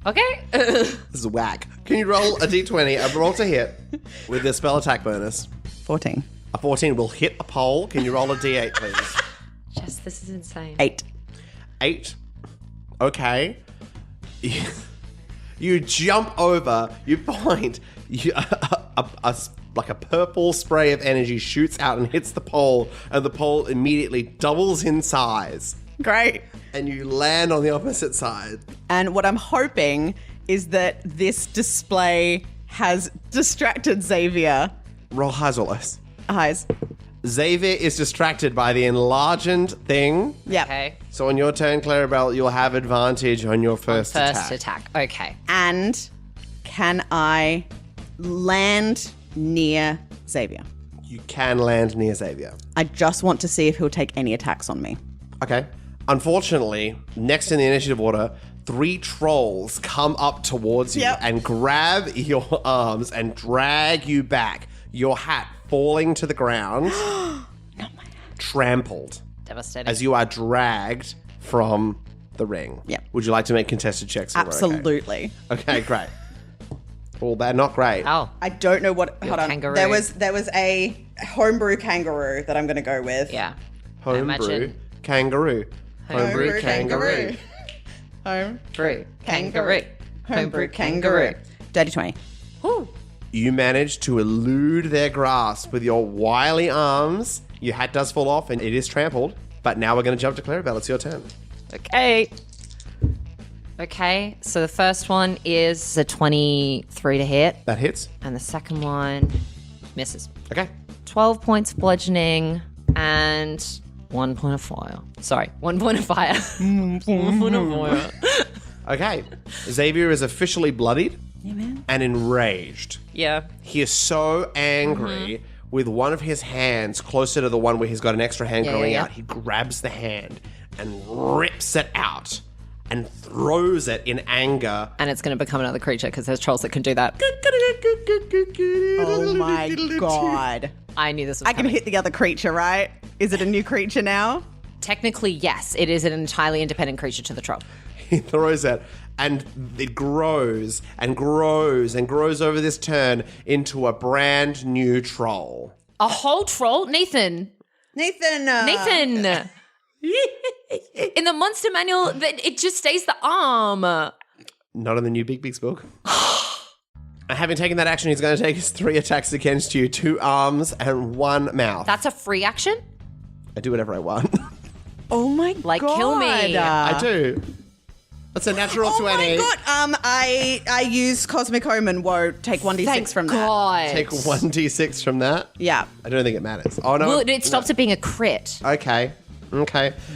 Okay. This is whack. Can you roll a d20, a roll to hit, with the spell attack bonus? 14. A 14 will hit a pole. Can you roll a d8, please? Jess, this is insane. 8. 8. Okay. You jump over, you point, like a purple spray of energy shoots out and hits the pole, and the pole immediately doubles in size. Great. And you land on the opposite side. And what I'm hoping is that this display has distracted Xavier. Roll highs or lows. Highs. Xavier is distracted by the enlarged thing. Yeah. Okay. So on your turn, Clarrybelle, you'll have advantage on your first Attack. Okay. And can I land near Xavier? You can land near Xavier. I just want to see if he'll take any attacks on me. Okay. Unfortunately, next in the initiative order, 3 trolls come up towards you and grab your arms and drag you back. Your hat falling to the ground. Not my hat. Trampled. Devastating. As you are dragged from the ring. Yep. Would you like to make contested checks? Absolutely. Okay, great. Well, they're not great. Oh. I don't know what. Hold on. kangaroo. There was a homebrew kangaroo that I'm going to go with. Yeah. Homebrew imagine- kangaroo. Homebrew kangaroo. Homebrew kangaroo. Homebrew kangaroo. Dirty 20. Woo. You manage to elude their grasp with your wily arms. Your hat does fall off and it is trampled. But now we're going to jump to Clarrybelle. It's your turn. Okay, so the first one is a 23 to hit, That hits. and the second one misses. Okay. 12 points bludgeoning and 1 point of fire. Sorry, 1 point of fire. 1 point of fire. Okay. Xavier is officially bloodied and enraged. Yeah. He is so angry with one of his hands closer to the one where he's got an extra hand growing out. He grabs the hand and rips it out and throws it in anger. And it's going to become another creature because there's trolls that can do that. Oh my god. I knew this was I can coming. hit the other creature, right? Is it a new creature now? Technically, yes. It is an entirely independent creature to the troll. He throws it and it grows and grows and grows over this turn into a brand new troll. A whole troll? Nathan! Nathan! In the monster manual, it just stays the arm. Not in the new Big Bigs book. Having taken that action, he's going to take his 3 attacks against you, 2 arms and 1 mouth. That's a free action? I do whatever I want. Oh my Like, god. kill me. I do. That's a natural 20. Oh my god. I use Cosmic Omen. Whoa, take 1d6 Thank from God. Take 1d6 from that. Yeah. I don't think it matters. Oh, no. Well, it stops it being a crit. Okay.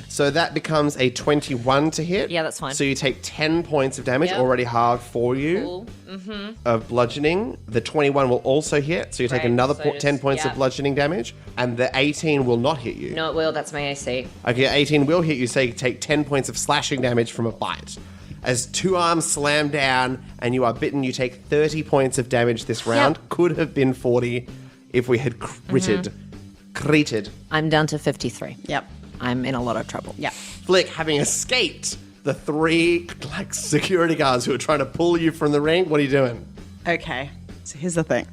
So that becomes a 21 to hit. Yeah, that's fine. So you take 10 points of damage, Yep. already halved for you, Cool. of bludgeoning. The 21 will also hit, so you take Right, another so 10 points yeah. of bludgeoning damage. And the 18 will not hit you. No, it will. That's my AC. Okay, 18 will hit you, so you take 10 points of slashing damage from a bite. As 2 arms slam down and you are bitten, you take 30 points of damage this round. Yep. Could have been 40 if we had critted. I'm down to 53. Yep. I'm in a lot of trouble. Yeah. Flick, having escaped the 3 security guards who are trying to pull you from the ring, what are you doing? Okay. So here's the thing.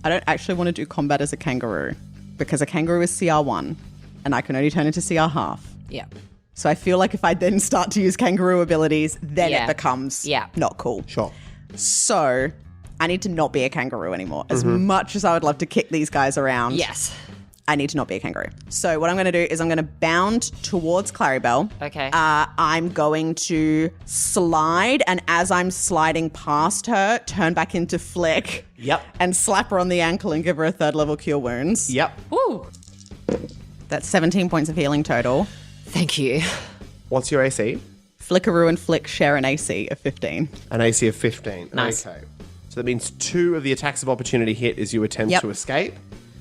I don't actually want to do combat as a kangaroo because a kangaroo is CR1 and I can only turn into CR half. Yeah. So I feel like if I then start to use kangaroo abilities, then Yeah. it becomes Yeah. not cool. Sure. So I need to not be a kangaroo anymore. As much as I would love to kick these guys around, Yes. I need to not be a kangaroo. So what I'm going to do is I'm going to bound towards Clarrybelle. Okay. I'm going to slide, and as I'm sliding past her, turn back into Flick. Yep. And slap her on the ankle and give her a 3rd level cure wounds. Yep. Woo. That's 17 points of healing total. Thank you. What's your AC? Flickaroo and Flick share an AC of 15. An AC of 15. Nice. Okay. So that means 2 of the attacks of opportunity hit as you attempt to escape.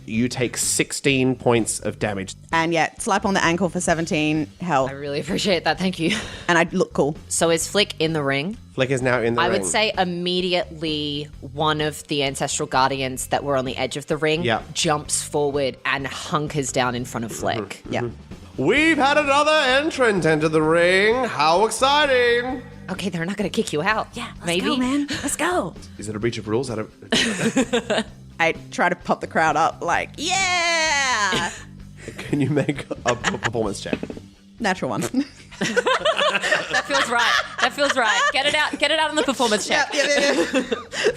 You take 16 points of damage. And slap on the ankle for 17 health. I really appreciate that. Thank you. And I look cool. So is Flick in the ring? Flick is now in the ring. I would say immediately one of the ancestral guardians that were on the edge of the ring jumps forward and hunkers down in front of Flick. Yeah. We've had another entrant enter the ring. How exciting! Okay, they're not going to kick you out. Yeah, maybe. Go, man. Let's go. Is it a breach of rules? I don't... I try to pop the crowd up like, yeah! Can you make a performance check? Natural one. That feels right. That feels right. Get it out. Get it out on the performance check.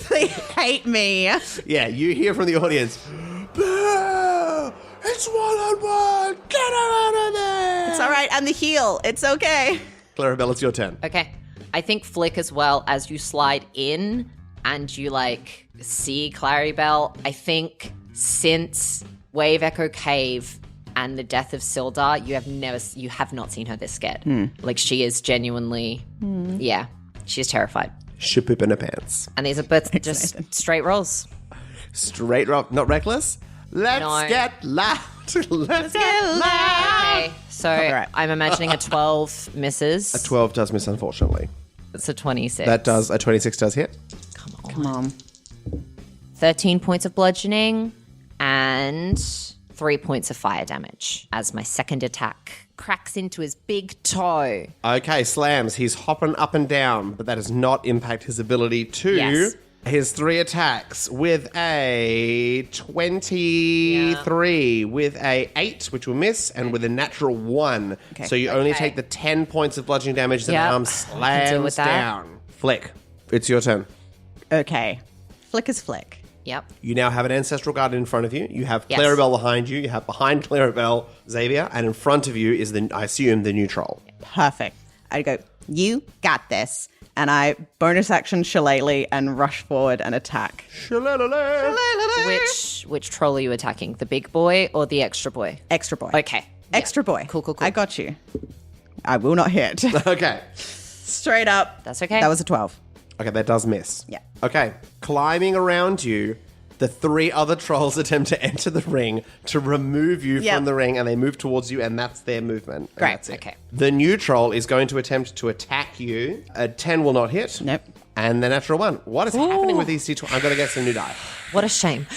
They hate me. Yeah, you hear from the audience, Boo! It's 1-on-1! Get her out of there! It's all right. I'm the heel. It's okay. Clarrybelle, it's your turn. Okay. I think Flick as well, as you slide in and you see Clarrybelle, I think since Wave Echo Cave and the death of Sildar, you have not seen her this scared. She is genuinely, she's terrified. Should poop in her pants. And these are both just straight rolls. Straight up, not reckless? Let's get loud. Let's get loud. Okay, so I'm imagining a 12 misses. A 12 does miss, unfortunately. It's a 26. A 26 does hit. Come on. 13 points of bludgeoning and 3 points of fire damage as my second attack cracks into his big toe. Okay, slams. He's hopping up and down, but that does not impact his ability to... Yes. His 3 attacks with a 23, with a 8, which will miss, and with a natural 1. Okay. So you only take the 10 points of bludgeoning damage that arm slams down. Flick, it's your turn. Okay. Flick is Flick. Yep. You now have an ancestral guard in front of you. You have Clarrybelle behind you. You have behind Clarrybelle Xavier, and in front of you is, I assume, the new troll. Perfect. I go, you got this. And I bonus action Shillelagh and rush forward and attack. Shillelagh. Which troll are you attacking? The big boy or the extra boy? Extra boy. Okay. Extra boy. Cool. I got you. I will not hit. Okay. Straight up. That's okay. That was a 12. Okay, that does miss. Yeah. Okay, climbing around you, the 3 other trolls attempt to enter the ring to remove you from the ring, and they move towards you, and that's their movement. Great. That's it. Okay. The new troll is going to attempt to attack you. A 10 will not hit. Nope. And the natural 1. What is happening with these D20? I'm going to get some new die. What a shame.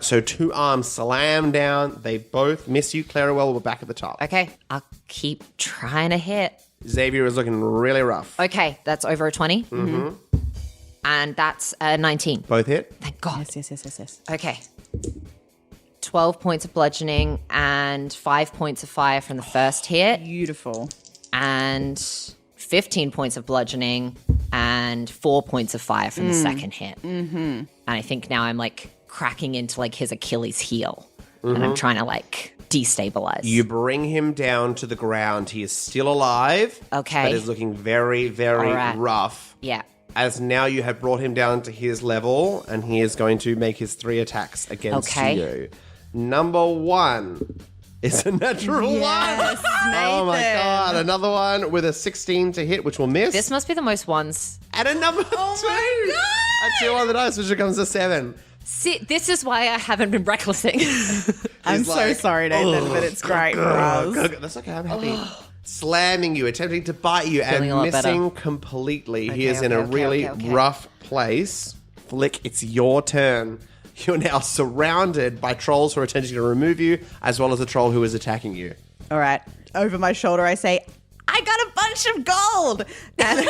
So 2 arms slam down. They both miss you. Clarrybelle, we're back at the top. Okay. I'll keep trying to hit. Xavier is looking really rough. Okay. That's over a 20. Mm-hmm. And that's a 19. Both hit. Thank God. Yes. Okay. 12 points of bludgeoning and 5 points of fire from the first hit. Beautiful. And 15 points of bludgeoning and 4 points of fire from the second hit. Mm-hmm. And I think now I'm cracking into his Achilles heel. Mm-hmm. And I'm trying to destabilize. You bring him down to the ground. He is still alive. Okay. But is looking very, very rough. Yeah. As now you have brought him down to his level, and he is going to make his 3 attacks against you. Number 1 is a natural 1. Oh my God. Another one with a 16 to hit, which will miss. This must be the most ones. And a number 2. A 2 on the dice, which becomes a 7. See, this is why I haven't been recklessing. I'm so sorry, Nathan, but it's great for us. That's okay, I'm happy. Slamming you, attempting to bite you, and missing completely. He is in a really rough place. Flick, it's your turn. You're now surrounded by trolls who are attempting to remove you, as well as a troll who is attacking you. All right. Over my shoulder, I say, I got a bunch of gold. And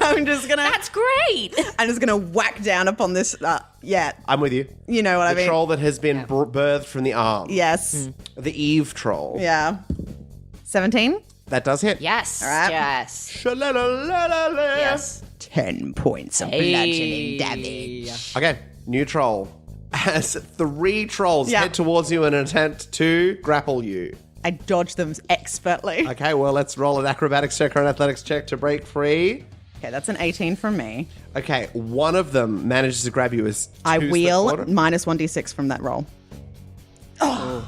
I'm just going to... That's great. I'm just going to whack down upon this... I'm with you. You know what I mean? The troll that has been birthed from the arm. Yes. The Eve troll. Yeah. 17? That does hit. Yes. All right. Yes. Sha-la-la-la-la-la. Yes. 10 points of bludgeoning damage. Okay, new troll. As 3 trolls head towards you in an attempt to grapple you. I dodge them expertly. Okay, well, let's roll an acrobatics check or an athletics check to break free. Okay, that's an 18 from me. Okay, one of them manages to grab you as I wheel minus 1d6 from that roll. So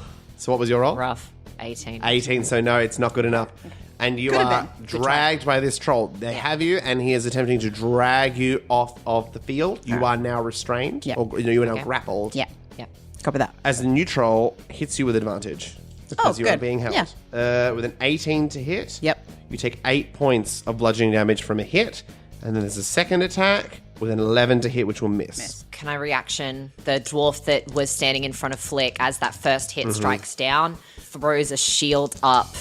what was your roll? Rough. 18. 18, so no, it's not good enough. And you are dragged by this troll. They have you, and he is attempting to drag you off of the field. You are now restrained, or you are now grappled. Yeah. Yep. Copy that. As the new troll hits you with advantage because you are being held. With an 18 to hit, you take 8 points of bludgeoning damage from a hit, and then there's a second attack with an 11 to hit, which will miss. Can I reaction? The dwarf that was standing in front of Flick as that first hit strikes down, throws a shield up,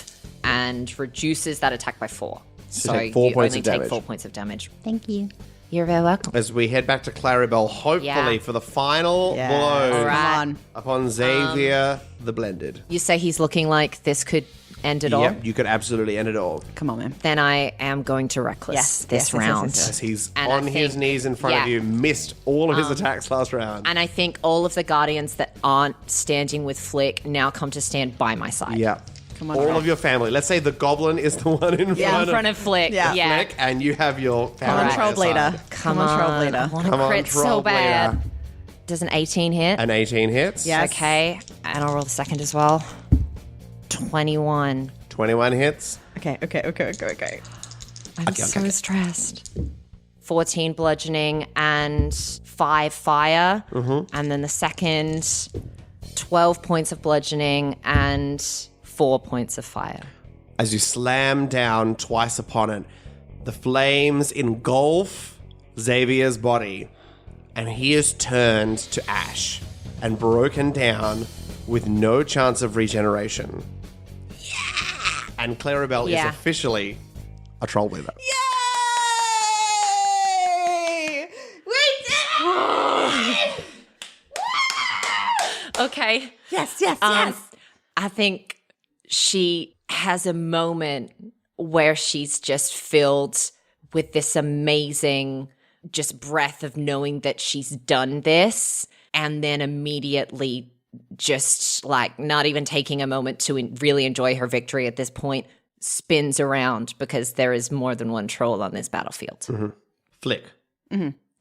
and reduces that attack by 4. So take 4 points only of damage. take 4 points of damage. Thank you. You're very welcome. As we head back to Clarrybelle, hopefully for the final blow Come on. upon Xavier the Blended. You say he's looking like this could end it all? Yep, you could absolutely end it all. Come on, man. Then I am going to reckless this round. As he's And on I his think- knees in front of you, missed all of his attacks last round. And I think all of the guardians that aren't standing with Flick now come to stand by my side. Yeah. Come on, all girl. of your family. Let's say the goblin is the one in In front of Flick. Yeah. Yeah. Flick, and you have your family. Come on, by troll your side. bleeder. Come on, troll on. bleeder. I want to Come on, crit troll so bad. bleeder. Does an 18 hit? An 18 hits. Yes. Okay. And I'll roll the second as well. 21. 21 hits. Okay. I'm so stressed. 14 bludgeoning and 5 fire. And then the second, 12 points of bludgeoning and 4 points of fire. As you slam down twice upon it, the flames engulf Xavier's body, and he is turned to ash and broken down with no chance of regeneration. Yeah! And Clarrybelle is officially a troll bleeder. Yay! We did it! Okay. Yes. I think she has a moment where she's just filled with this amazing just breath of knowing that she's done this, and then immediately just like not even taking a moment to really enjoy her victory at this point, spins around because there is more than one troll on this battlefield. Flick.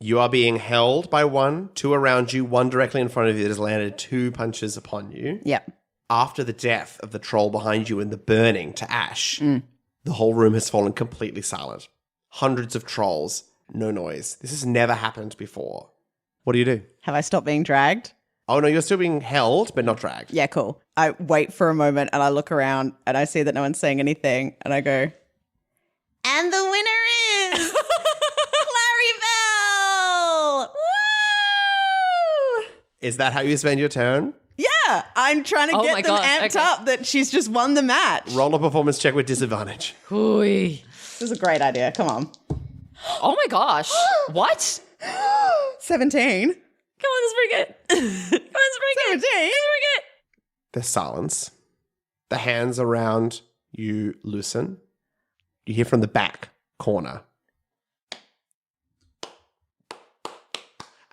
You are being held by one, 2 around you, 1 directly in front of you that has landed 2 punches upon you. Yep. After the death of the troll behind you and the burning to ash, the whole room has fallen completely silent. Hundreds of trolls, no noise. This has never happened before. What do you do? Have I stopped being dragged? Oh no, you're still being held, but not dragged. Yeah, cool. I wait for a moment and I look around and I see that no one's saying anything and I go, and the winner is Clarrybelle! Woo! Is that how you spend your turn? Yeah, I'm trying to Oh get my them God, amped okay. up that she's just won the match. Roll a performance check with disadvantage. Ooh. This is a great idea. Come on. Oh my gosh. What? 17. Come on, this is pretty good. Come on, this is pretty good. 17. This is pretty good. There's silence. The hands around you loosen. You hear from the back corner.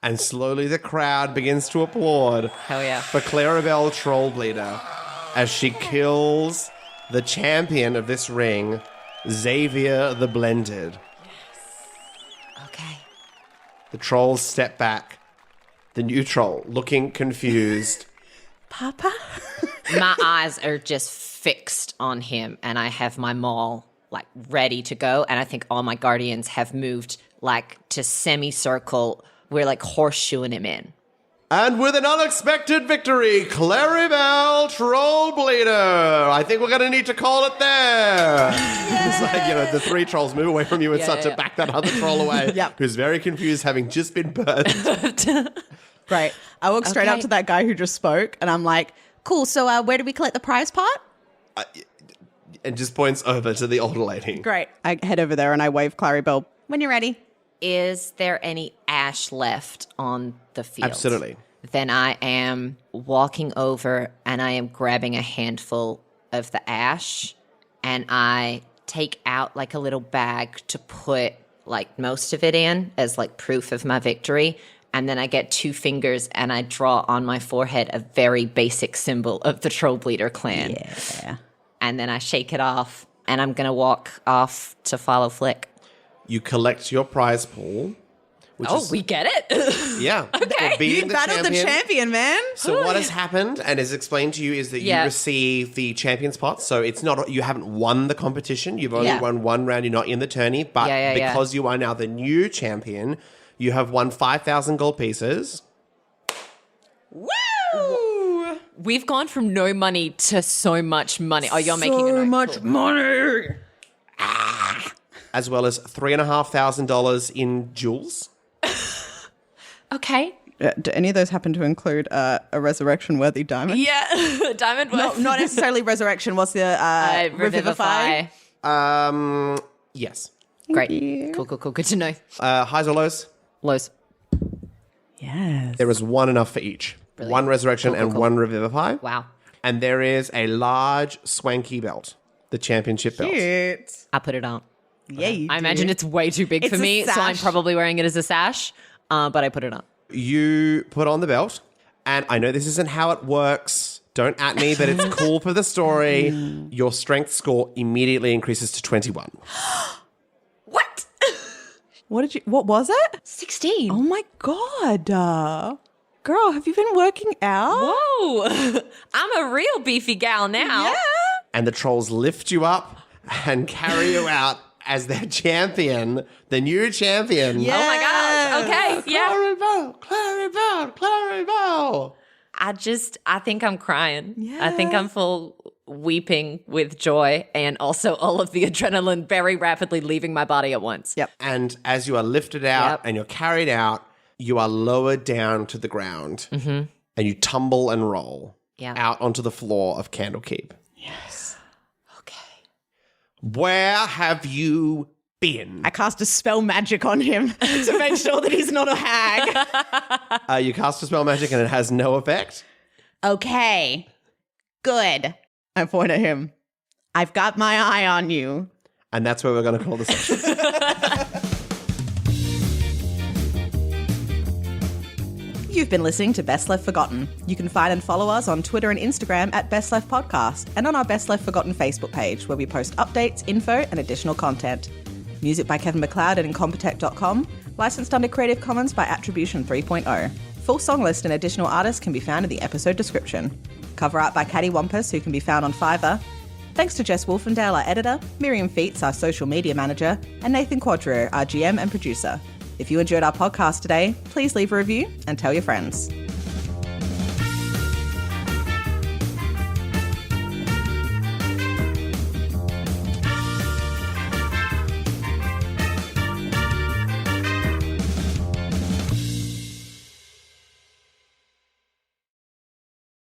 And slowly the crowd begins to applaud Hell yeah. for Clarrybelle Trollbleeder as she kills the champion of this ring, Xavier the Blended. Okay. The trolls step back. The new troll, looking confused. Papa? My eyes are just fixed on him, and I have my maul like ready to go. And I think all my guardians have moved like to semicircle. We're like horseshoeing him in. And with an unexpected victory, Clarrybelle Trollbleeder. I think we're going to need to call it there. It's like, the 3 trolls move away from you and start to back that other troll away, who's very confused, having just been burned. Great. I walk straight up Okay. to that guy who just spoke and I'm like, cool, so where do we collect the prize pot? And just points over to the older lady. Great. I head over there and I wave Clarrybelle when you're ready. Is there any ash left on the field? Absolutely. Then I am walking over and I am grabbing a handful of the ash and I take out like a little bag to put like most of it in as like proof of my victory. And then I get 2 fingers and I draw on my forehead a very basic symbol of the Trollbleeder clan. Yeah. And then I shake it off and I'm going to walk off to follow Flick. You collect your prize pool, we get it. Yeah. Okay. For being You battled the champion, man. So what has happened and is explained to you is that you receive the champion's pot. So it's not, you haven't won the competition. You've only won one round. You're not in the tourney. But because you are now the new champion, you have won 5,000 gold pieces. Woo! We've gone from no money to so much money. Oh, you're making a note. So much money. As well as $3,500 in jewels. Okay. Do any of those happen to include a resurrection-worthy diamond? Yeah. Diamond No, not necessarily resurrection. What's the revivify? Yes. Great. Cool. Good to know. Highs or lows? Lows. Yes. There is one enough for each. Brilliant. One resurrection and one revivify. Wow. And there is a large, swanky belt. The championship belt. Cute. I put it on. Yeah, you I do. imagine it's way too big It's for a me, so I'm sash. probably wearing it as a sash, but I put it on. You put on the belt, and I know this isn't how it works. Don't at me, but it's cool for the story. Your strength score immediately increases to 21. What? What was it? 16. Oh my God. Girl, have you been working out? Whoa. I'm a real beefy gal now. Yeah. And the trolls lift you up and carry you out as their champion, the new champion. Yeah. Oh my gosh. Okay. Yeah. Clarrybelle. I think I'm crying. I think I'm full weeping with joy and also all of the adrenaline very rapidly leaving my body at once. Yep. And as you are lifted out and you're carried out, you are lowered down to the ground and you tumble and roll out onto the floor of Candlekeep. Yes. Okay. Where have you been? I cast a spell magic on him to make sure that he's not a hag. You cast a spell magic and it has no effect. Okay. Good. I point at him. I've got my eye on you. And that's where we're going to call the session. You've been listening to Best Left Forgotten. You can find and follow us on Twitter and Instagram at Best Left Podcast and on our Best Left Forgotten Facebook page where we post updates, info, and additional content. Music by Kevin MacLeod at Incompetech.com. Licensed under Creative Commons by Attribution 3.0. Full song list and additional artists can be found in the episode description. Cover art by Caddy Wampus, who can be found on Fiverr. Thanks to Jess Wolfendale, our editor, Miriam Feats, our social media manager, and Nathan Quadro, our GM and producer. If you enjoyed our podcast today, please leave a review and tell your friends.